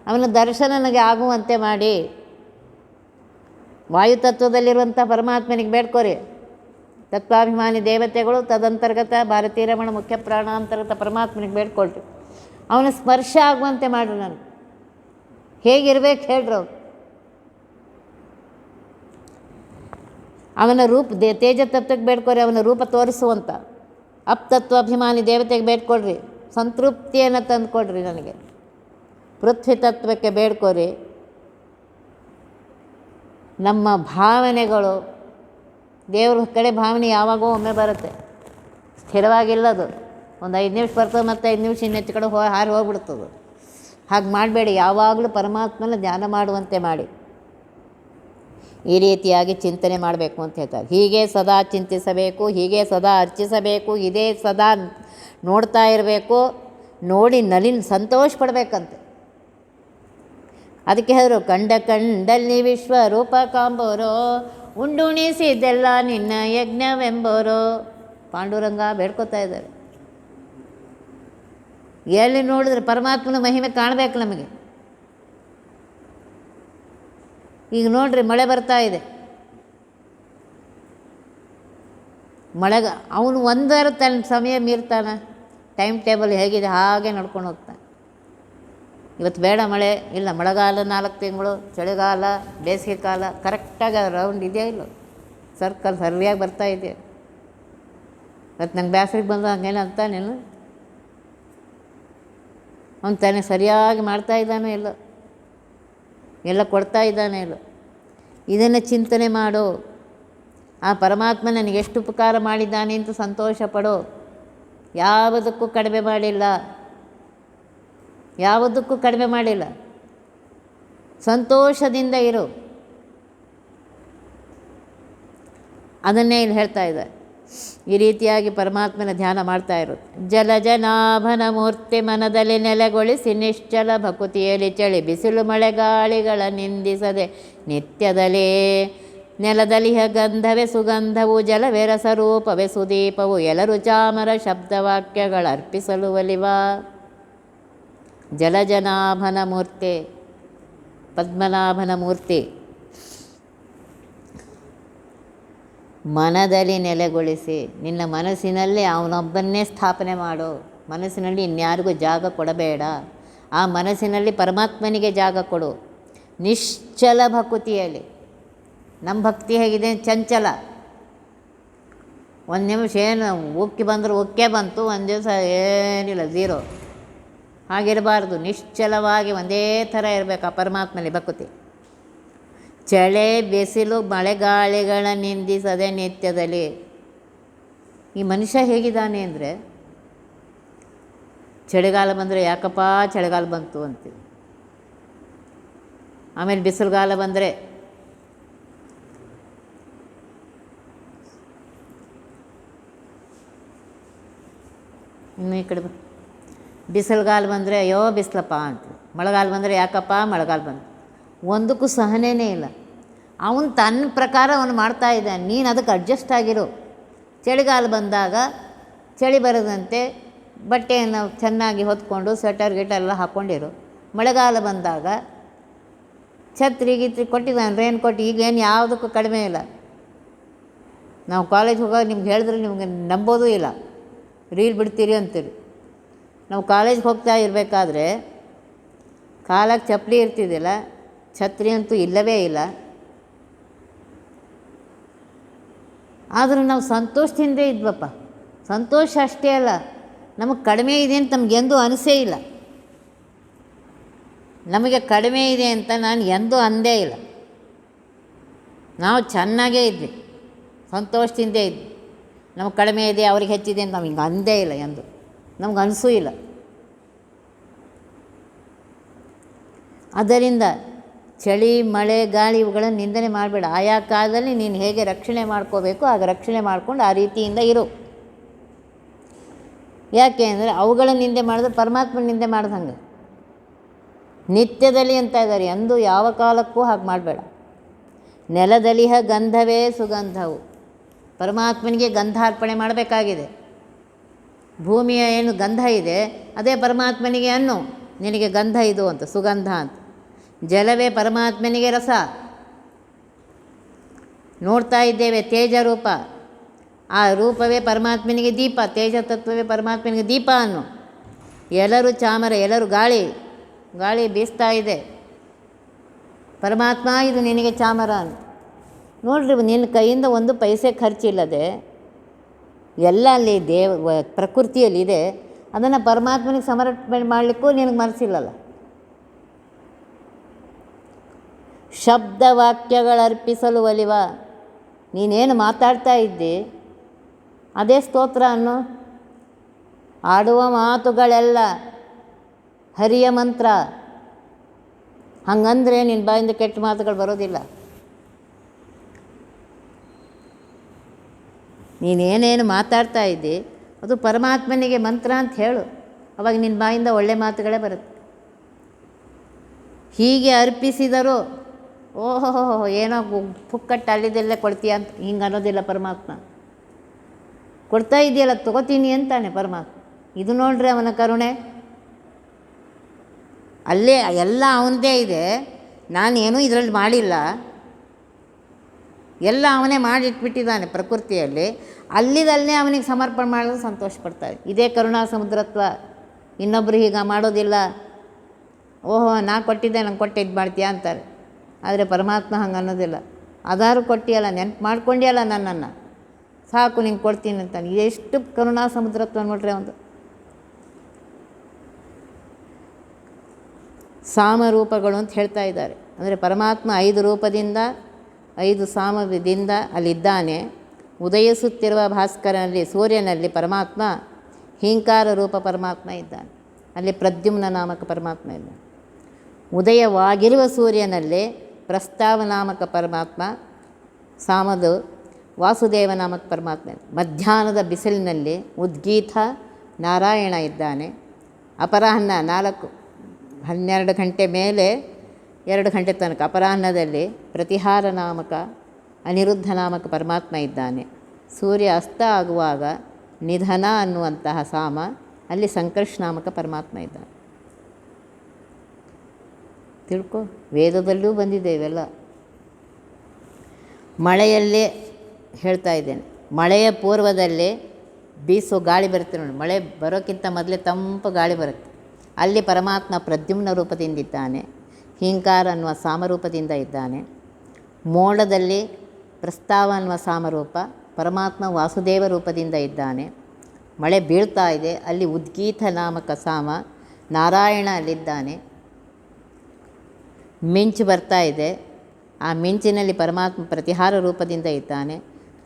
ಅವನ ದರ್ಶನ ನನಗೆ ಆಗುವಂತೆ ಮಾಡಿ. ವಾಯುತತ್ವದಲ್ಲಿರುವಂಥ ಪರಮಾತ್ಮನಿಗೆ ಬೇಡ್ಕೋರಿ. ತತ್ವಾಭಿಮಾನಿ ದೇವತೆಗಳು, ತದಂತರ್ಗತ ಭಾರತೀಯ ರಮಣ ಮುಖ್ಯ ಪ್ರಾಣಾಂತರ್ಗತ ಪರಮಾತ್ಮನಿಗೆ ಬೇಡ್ಕೊಳ್ರಿ. ಅವನ ಸ್ಪರ್ಶ ಆಗುವಂತೆ ಮಾಡ್ರಿ. ನನಗೆ ಹೇಗಿರ್ಬೇಕು ಹೇಳ್ರಿ ಅವ್ರು. ಅವನ ರೂಪ ತೇಜ ತತ್ವಕ್ಕೆ ಬೇಡ್ಕೊರಿ, ಅವನ ರೂಪ ತೋರಿಸುವಂಥ. ಅಪ್ತತ್ವಾಭಿಮಾನಿ ದೇವತೆಗೆ ಬೇಡ್ಕೊಡ್ರಿ, ಸಂತೃಪ್ತಿಯನ್ನು ತಂದುಕೊಡ್ರಿ ನನಗೆ. ಪೃಥ್ವಿ ತತ್ವಕ್ಕೆ ಬೇಡ್ಕೊರಿ. ನಮ್ಮ ಭಾವನೆಗಳು, ದೇವ್ರ ಕಡೆ ಭಾವನೆ ಯಾವಾಗೋ ಒಮ್ಮೆ ಬರುತ್ತೆ, ಸ್ಥಿರವಾಗಿಲ್ಲದು. ಒಂದು 5 ನಿಮಿಷ ಬರ್ತದೆ, ಮತ್ತು 5 ನಿಮಿಷ ಇನ್ನೆಚ್ಚು ಕಡೆ ಹಾರಿ ಹೋಗ್ಬಿಡ್ತದೆ. ಹಾಗೆ ಮಾಡಬೇಡಿ. ಯಾವಾಗಲೂ ಪರಮಾತ್ಮನ ಧ್ಯಾನ ಮಾಡುವಂತೆ ಮಾಡಿ. ಈ ರೀತಿಯಾಗಿ ಚಿಂತನೆ ಮಾಡಬೇಕು ಅಂತ ಹೇಳ್ತಾರೆ. ಹೀಗೆ ಸದಾ ಚಿಂತಿಸಬೇಕು, ಹೀಗೆ ಸದಾ ಅರ್ಚಿಸಬೇಕು, ಇದೇ ಸದಾ ನೋಡ್ತಾ ಇರಬೇಕು. ನೋಡಿ ಸಂತೋಷ ಪಡಬೇಕಂತೆ. ಅದಕ್ಕೆ ಹೇಳಿದ್ರು, ಕಂಡ ಕಂಡಲ್ಲಿ ವಿಶ್ವರೂಪ ಕಾಂಬೋರೋ, ಉಂಡುಣಿಸಿದೆಲ್ಲ ನಿನ್ನ ಯಜ್ಞವೆಂಬೋರೋ. ಪಾಂಡುರಂಗ ಬೇಡ್ಕೋತಾ ಇದ್ದಾರೆ. ಎಲ್ಲಿ ನೋಡಿದ್ರೆ ಪರಮಾತ್ಮನ ಮಹಿಮೆ ಕಾಣಬೇಕು ನಮಗೆ. ಈಗ ನೋಡ್ರಿ, ಮಳೆ ಬರ್ತಾ ಇದೆ. ಮಳೆಗ ಅವನು ಒಂದರ ತನ್ನ ಸಮಯ ಮೀರ್ತಾನ. ಟೈಮ್ ಟೇಬಲ್ ಹೇಗಿದೆ ಹಾಗೆ ನಡ್ಕೊಂಡು ಹೋಗ್ತಾನೆ. ಇವತ್ತು ಬೇಡ ಮಳೆ, ಇಲ್ಲ ಮಳೆಗಾಲ 4 ತಿಂಗಳು, ಚಳಿಗಾಲ, ಬೇಸಿಗೆ ಕಾಲ, ಕರೆಕ್ಟಾಗಿ ರೌಂಡ್ ಇದೆಯಾ ಇಲ್ಲ, ಸರ್ಕಲ್ ಸರಿಯಾಗಿ ಬರ್ತಾ ಇದೆ. ಇವತ್ತು ನಂಗೆ ಬೇಸರಿಗೆ ಬಂದು ಹಂಗೇನು ಅಂತಾನೇನು? ಅವನು ತಾನೇ ಸರಿಯಾಗಿ ಮಾಡ್ತಾ ಇದ್ದಾನೋ ಇಲ್ಲ, ಎಲ್ಲ ಕೊಡ್ತಾ ಇದ್ದಾನೆ ಇಲ್ಲ. ಇದನ್ನು ಚಿಂತನೆ ಮಾಡು. ಆ ಪರಮಾತ್ಮ ನನಗೆ ಎಷ್ಟು ಉಪಕಾರ ಮಾಡಿದ್ದಾನೆ ಅಂತ ಸಂತೋಷ ಪಡು. ಯಾವುದಕ್ಕೂ ಕಡಿಮೆ ಮಾಡಿಲ್ಲ, ಯಾವುದಕ್ಕೂ ಕಡಿಮೆ ಮಾಡಿಲ್ಲ. ಸಂತೋಷದಿಂದ ಇರು. ಅದನ್ನೇ ಇಲ್ಲಿ ಹೇಳ್ತಾ ಇದ್ದಾರೆ. ಈ ರೀತಿಯಾಗಿ ಪರಮಾತ್ಮನ ಧ್ಯಾನ ಮಾಡ್ತಾ ಇರೋದು. ಜಲಜನಾಭನ ಮೂರ್ತಿ ಮನದಲ್ಲಿ ನೆಲೆಗೊಳಿಸಿ ನಿಶ್ಚಲ ಭಕುತಿಯಲ್ಲಿ ಚಳಿ ಬಿಸಿಲು ಮಳೆಗಾಳಿಗಳ ನಿಂದಿಸದೆ ನಿತ್ಯದಲೇ ನೆಲದಲಿಹ ಗಂಧವೇ ಸುಗಂಧವು ಜಲವೇ ರಸರೂಪವೇ ಸುದೀಪವು ಎಲ್ಲರು ಚಾಮರ ಶಬ್ದವಾಕ್ಯಗಳರ್ಪಿಸಲು ಒಲಿವ. ಜಲಜನಾಭನ ಮೂರ್ತಿ, ಪದ್ಮನಾಭನ ಮೂರ್ತಿ ಮನದಲ್ಲಿ ನೆಲೆಗೊಳಿಸಿ, ನಿನ್ನ ಮನಸ್ಸಿನಲ್ಲಿ ಅವನೊಬ್ಬನ್ನೇ ಸ್ಥಾಪನೆ ಮಾಡು. ಮನಸ್ಸಿನಲ್ಲಿ ಇನ್ಯಾರಿಗೂ ಜಾಗ ಕೊಡಬೇಡ. ಆ ಮನಸ್ಸಿನಲ್ಲಿ ಪರಮಾತ್ಮನಿಗೆ ಜಾಗ ಕೊಡು. ನಿಶ್ಚಲ ಭಕುತಿಯಲ್ಲಿ. ನಮ್ಮ ಭಕ್ತಿ ಹೇಗಿದೆ? ಚಂಚಲ. ಒಂದು ನಿಮಿಷ ಏನು ಉಕ್ಕಿ ಬಂದರೂ ಉಕ್ಕೇ ಬಂತು, ಒಂದು ದಿವಸ ಏನಿಲ್ಲ, ಝೀರೋ. ಹಾಗಿರಬಾರ್ದು. ನಿಶ್ಚಲವಾಗಿ ಒಂದೇ ಥರ ಇರಬೇಕು ಆ ಪರಮಾತ್ಮನಲ್ಲಿ ಭಕುತಿ. ಚಳಿ ಬಿಸಿಲು ಮಳೆಗಾಳಿಗಳ ನಿಂದಿಸದೆ ನಿತ್ಯದಲ್ಲಿ. ಈ ಮನುಷ್ಯ ಹೇಗಿದ್ದಾನೆ ಅಂದರೆ, ಚಳಿಗಾಲ ಬಂದರೆ ಯಾಕಪ್ಪ ಚಳಿಗಾಲ ಬಂತು ಅಂತೀವಿ. ಆಮೇಲೆ ಬಿಸಿಲುಗಾಲ ಬಂದರೆ ಇನ್ನು ಈ ಕಡೆ ಬಿಸಿಲುಗಾಲ ಬಂದರೆ ಅಯ್ಯೋ ಬಿಸಿಲಪ್ಪ ಅಂತೀವಿ. ಮಳೆಗಾಲ ಬಂದರೆ ಯಾಕಪ್ಪ ಮಳೆಗಾಲ ಬಂತು. ಒಂದಕ್ಕೂ ಸಹನೇನೇ ಇಲ್ಲ. ಅವನು ತನ್ನ ಪ್ರಕಾರ ಅವನು ಮಾಡ್ತಾ ಇದ್ದಾನೆ, ನೀನು ಅದಕ್ಕೆ ಅಡ್ಜಸ್ಟ್ ಆಗಿರು. ಚಳಿಗಾಲ ಬಂದಾಗ ಚಳಿ ಬರದಂತೆ ಬಟ್ಟೆಯನ್ನು ಚೆನ್ನಾಗಿ ಹೊತ್ಕೊಂಡು ಸ್ವೆಟರ್ ಗಿಟರ್ ಎಲ್ಲ ಹಾಕ್ಕೊಂಡಿರು. ಮಳೆಗಾಲ ಬಂದಾಗ ಛತ್ರಿ ಗಿತ್ರಿ ಕೊಟ್ಟಿದ್ದಾನೆ, ರೇನ್ ಕೋಟ್. ಈಗೇನು ಯಾವುದಕ್ಕೂ ಕಡಿಮೆ ಇಲ್ಲ. ನಾವು ಕಾಲೇಜ್ ಹೋಗೋದು ನಿಮ್ಗೆ ಹೇಳಿದ್ರೆ ನಿಮ್ಗೆ ನಂಬೋದೂ ಇಲ್ಲ, ರೀಲ್ ಬಿಡ್ತೀರಿ ಅಂತೀರಿ. ನಾವು ಕಾಲೇಜ್ಗೆ ಹೋಗ್ತಾ ಇರಬೇಕಾದ್ರೆ ಕಾಲಕ್ಕೆ ಚಪ್ಪಲಿ ಇರ್ತಿದ್ದಿಲ್ಲ, ಛತ್ರಿ ಅಂತೂ ಇಲ್ಲವೇ ಇಲ್ಲ. ಆದರೂ ನಾವು ಸಂತೋಷದಿಂದ ಇದ್ವಪ್ಪ. ಸಂತೋಷ ಅಷ್ಟೇ ಅಲ್ಲ, ನಮಗೆ ಕಡಿಮೆ ಇದೆ ಅಂತ ನಮಗೆಂದೂ ಅನಿಸೇ ಇಲ್ಲ. ನಮಗೆ ಕಡಿಮೆ ಇದೆ ಅಂತ ನಾನು ಎಂದೂ ಅಂದೇ ಇಲ್ಲ. ನಾವು ಚೆನ್ನಾಗೇ ಇದ್ವಿ, ಸಂತೋಷದಿಂದ ಇದ್ವಿ. ನಮಗೆ ಕಡಿಮೆ ಇದೆ, ಅವ್ರಿಗೆ ಹೆಚ್ಚಿದೆ ಅಂತ ನಾವು ಹಿಂಗೆ ಅಂದೇ ಇಲ್ಲ, ಎಂದು ನಮ್ಗೆ ಅನಿಸೂ ಇಲ್ಲ. ಆದ್ದರಿಂದ ಚಳಿ ಮಳೆ ಗಾಳಿ ಇವುಗಳನ್ನು ನಿಂದನೆ ಮಾಡಬೇಡ. ಆಯಾ ಕಾಲದಲ್ಲಿ ನೀನು ಹೇಗೆ ರಕ್ಷಣೆ ಮಾಡ್ಕೋಬೇಕು ಆಗ ರಕ್ಷಣೆ ಮಾಡ್ಕೊಂಡು ಆ ರೀತಿಯಿಂದ ಇರು. ಯಾಕೆ ಅಂದರೆ ಅವುಗಳ ನಿಂದೆ ಮಾಡಿದ್ರೆ ಪರಮಾತ್ಮನ ನಿಂದೆ ಮಾಡ್ದಂಗೆ. ನಿತ್ಯದಲ್ಲಿ ಅಂತ ಇದ್ದಾರೆ, ಎಂದೂ ಯಾವ ಕಾಲಕ್ಕೂ ಹಾಗೆ ಮಾಡಬೇಡ. ನೆಲದಲಿಹ ಗಂಧವೇ ಸುಗಂಧವು. ಪರಮಾತ್ಮನಿಗೆ ಗಂಧಾರ್ಪಣೆ ಮಾಡಬೇಕಾಗಿದೆ. ಭೂಮಿಯ ಏನು ಗಂಧ ಇದೆ ಅದೇ ಪರಮಾತ್ಮನಿಗೆ ಅನ್ನು, ನಿನಗೆ ಗಂಧ ಇದು ಅಂತ, ಸುಗಂಧ ಅಂತ. ಜಲವೇ ಪರಮಾತ್ಮನಿಗೆ ರಸ. ನೋಡ್ತಾ ಇದ್ದೇವೆ ತೇಜ ರೂಪ, ಆ ರೂಪವೇ ಪರಮಾತ್ಮನಿಗೆ ದೀಪ. ತೇಜ ತತ್ವವೇ ಪರಮಾತ್ಮನಿಗೆ ದೀಪ ಅನ್ನು. ಎಲ್ಲರೂ ಚಾಮರ, ಎಲ್ಲರೂ ಗಾಳಿ, ಗಾಳಿ ಬೀಸ್ತಾ ಇದೆ. ಪರಮಾತ್ಮ ಇದು ನಿನಗೆ ಚಾಮರ ಅನ್ನು. ನೋಡ್ರಿ, ನಿನ್ನ ಕೈಯಿಂದ ಒಂದು ಪೈಸೆ ಖರ್ಚಿಲ್ಲದೆ ಎಲ್ಲ ಅಲ್ಲಿ ಪ್ರಕೃತಿಯಲ್ಲಿದೆ. ಅದನ್ನು ಪರಮಾತ್ಮನಿಗೆ ಸಮರ್ಪಣೆ ಮಾಡಲಿಕ್ಕೂ ನಿನಗೆ ಮನಸ್ಸಿಲ್ಲಲ್ಲ. ಶಬ್ದವಾಕ್ಯಗಳರ್ಪಿಸಲು ಒಲಿವ. ನೀನೇನು ಮಾತಾಡ್ತಾ ಇದ್ದಿ ಅದೇ ಸ್ತೋತ್ರ ಅನ್ನು. ಆಡುವ ಮಾತುಗಳೆಲ್ಲ ಹರಿಯ ಮಂತ್ರ. ಹಂಗಂದರೆ ನಿನ್ನ ಬಾಯಿಂದ ಕೆಟ್ಟ ಮಾತುಗಳು ಬರೋದಿಲ್ಲ. ನೀನೇನೇನು ಮಾತಾಡ್ತಾ ಇದ್ದಿ ಅದು ಪರಮಾತ್ಮನಿಗೆ ಮಂತ್ರ ಅಂತ ಹೇಳು, ಅವಾಗ ನಿನ್ನ ಬಾಯಿಂದ ಒಳ್ಳೆ ಮಾತುಗಳೇ ಬರುತ್ತೆ. ಹೀಗೆ ಅರ್ಪಿಸಿದರು, ಓಹೋ ಏನೋ ಪುಕ್ಕಟ್ಟು ಅಲ್ಲಿದೆಲ್ಲ ಕೊಡ್ತೀಯ ಅಂತ ಹಿಂಗೆ ಅನ್ನೋದಿಲ್ಲ ಪರಮಾತ್ಮ. ಕೊಡ್ತಾ ಇದೆಯಲ್ಲ ತಗೋತೀನಿ ಅಂತಾನೆ ಪರಮಾತ್ಮ. ಇದು ನೋಡ್ರಿ ಅವನ ಕರುಣೆ. ಅಲ್ಲೇ ಎಲ್ಲ ಅವನದೇ ಇದೆ, ನಾನೇನೂ ಇದರಲ್ಲಿ ಮಾಡಿಲ್ಲ. ಎಲ್ಲ ಅವನೇ ಮಾಡಿಟ್ಬಿಟ್ಟಿದ್ದಾನೆ ಪ್ರಕೃತಿಯಲ್ಲಿ. ಅಲ್ಲಿದಲ್ಲೇ ಅವನಿಗೆ ಸಮರ್ಪಣೆ ಮಾಡೋದು ಸಂತೋಷ ಪಡ್ತಾರೆ. ಇದೇ ಕರುಣಾ ಸಮುದ್ರತ್ವ. ಇನ್ನೊಬ್ಬರು ಹೀಗೆ ಮಾಡೋದಿಲ್ಲ. ಓಹೋ ನಾ ಕೊಟ್ಟಿದ್ದೆ, ನಂಗೆ ಕೊಟ್ಟು ಇದು ಮಾಡ್ತೀಯಾ ಅಂತಾರೆ. ಆದರೆ ಪರಮಾತ್ಮ ಹಂಗೆ ಅನ್ನೋದಿಲ್ಲ. ಅದಾರು ಕೊಟ್ಟಿಯಲ್ಲ, ನೆನಪು ಮಾಡ್ಕೊಂಡಿಯಲ್ಲ ನನ್ನನ್ನು, ಸಾಕು ನಿಂಗೆ ಕೊಡ್ತೀನಿ ಅಂತಾನೆ. ಎಷ್ಟು ಕರುಣಾ ಸಮುದ್ರತ್ವ ನೋಡ್ರಿ ಒಂದು. ಸಾಮರೂಪಗಳು ಅಂತ ಹೇಳ್ತಾ ಇದ್ದಾರೆ. ಅಂದರೆ ಪರಮಾತ್ಮ 5 ರೂಪದಿಂದ 5 ಸಾಮದಿಂದ ಅಲ್ಲಿದ್ದಾನೆ. ಉದಯಿಸುತ್ತಿರುವ ಭಾಸ್ಕರನಲ್ಲಿ, ಸೂರ್ಯನಲ್ಲಿ ಪರಮಾತ್ಮ ಹೀಂಕಾರ ರೂಪ ಪರಮಾತ್ಮ ಇದ್ದಾನೆ. ಅಲ್ಲಿ ಪ್ರದ್ಯುಮ್ನ ನಾಮಕ ಪರಮಾತ್ಮ ಇದ್ದಾನೆ. ಉದಯವಾಗಿರುವ ಸೂರ್ಯನಲ್ಲಿ ಪ್ರಸ್ತಾವ ನಾಮಕ ಪರಮಾತ್ಮ, ಸಾಮದು ವಾಸುದೇವ ನಾಮಕ ಪರಮಾತ್ಮ. ಮಧ್ಯಾಹ್ನದ ಬಿಸಿಲಿನಲ್ಲಿ ಉದ್ಗೀತ ನಾರಾಯಣ ಇದ್ದಾನೆ. ಅಪರಾಹ್ನ 12 ಗಂಟೆ ಮೇಲೆ 2 ಗಂಟೆ ತನಕ ಅಪರಾಹ್ನದಲ್ಲಿ ಪ್ರತಿಹಾರ ನಾಮಕ ಅನಿರುದ್ಧ ನಾಮಕ ಪರಮಾತ್ಮ ಇದ್ದಾನೆ. ಸೂರ್ಯ ಅಸ್ತ ಆಗುವಾಗ ನಿಧನ ಅನ್ನುವಂತಹ ಸಾಮ, ಅಲ್ಲಿ ಸಂಕರ್ಷ ನಾಮಕ ಪರಮಾತ್ಮ ಇದ್ದಾನೆ. ತಿಳ್ಕೊ, ವೇದದಲ್ಲೂ ಬಂದಿದೆ ಇವೆಲ್ಲ. ಮಳೆಯಲ್ಲೇ ಹೇಳ್ತಾ ಇದ್ದೇನೆ, ಮಳೆಯ ಪೂರ್ವದಲ್ಲೇ ಬೀಸೋ ಗಾಳಿ ಬರುತ್ತೆ ನೋಡಿ, ಮಳೆ ಬರೋಕ್ಕಿಂತ ಮೊದಲೇ ತಂಪು ಗಾಳಿ ಬರುತ್ತೆ. ಅಲ್ಲಿ ಪರಮಾತ್ಮ ಪ್ರದ್ಯುಮ್ನ ರೂಪದಿಂದಿದ್ದಾನೆ, ಹೀಂಕಾರ ಅನ್ನುವ ಸಾಮರೂಪದಿಂದ ಇದ್ದಾನೆ. ಮೋಡದಲ್ಲಿ ಪ್ರಸ್ತಾವ ಅನ್ನುವ ಸಾಮರೂಪ, ಪರಮಾತ್ಮ ವಾಸುದೇವ ರೂಪದಿಂದ ಇದ್ದಾನೆ. ಮಳೆ ಬೀಳ್ತಾ ಇದೆ, ಅಲ್ಲಿ ಉದ್ಗೀತ ನಾಮಕ ಸಾಮ ನಾರಾಯಣ ಅಲ್ಲಿದ್ದಾನೆ. ಮಿಂಚು ಬರ್ತಾ ಇದೆ, ಆ ಮಿಂಚಿನಲ್ಲಿ ಪರಮಾತ್ಮ ಪ್ರತಿಹಾರ ರೂಪದಿಂದ ಇದ್ದಾನೆ,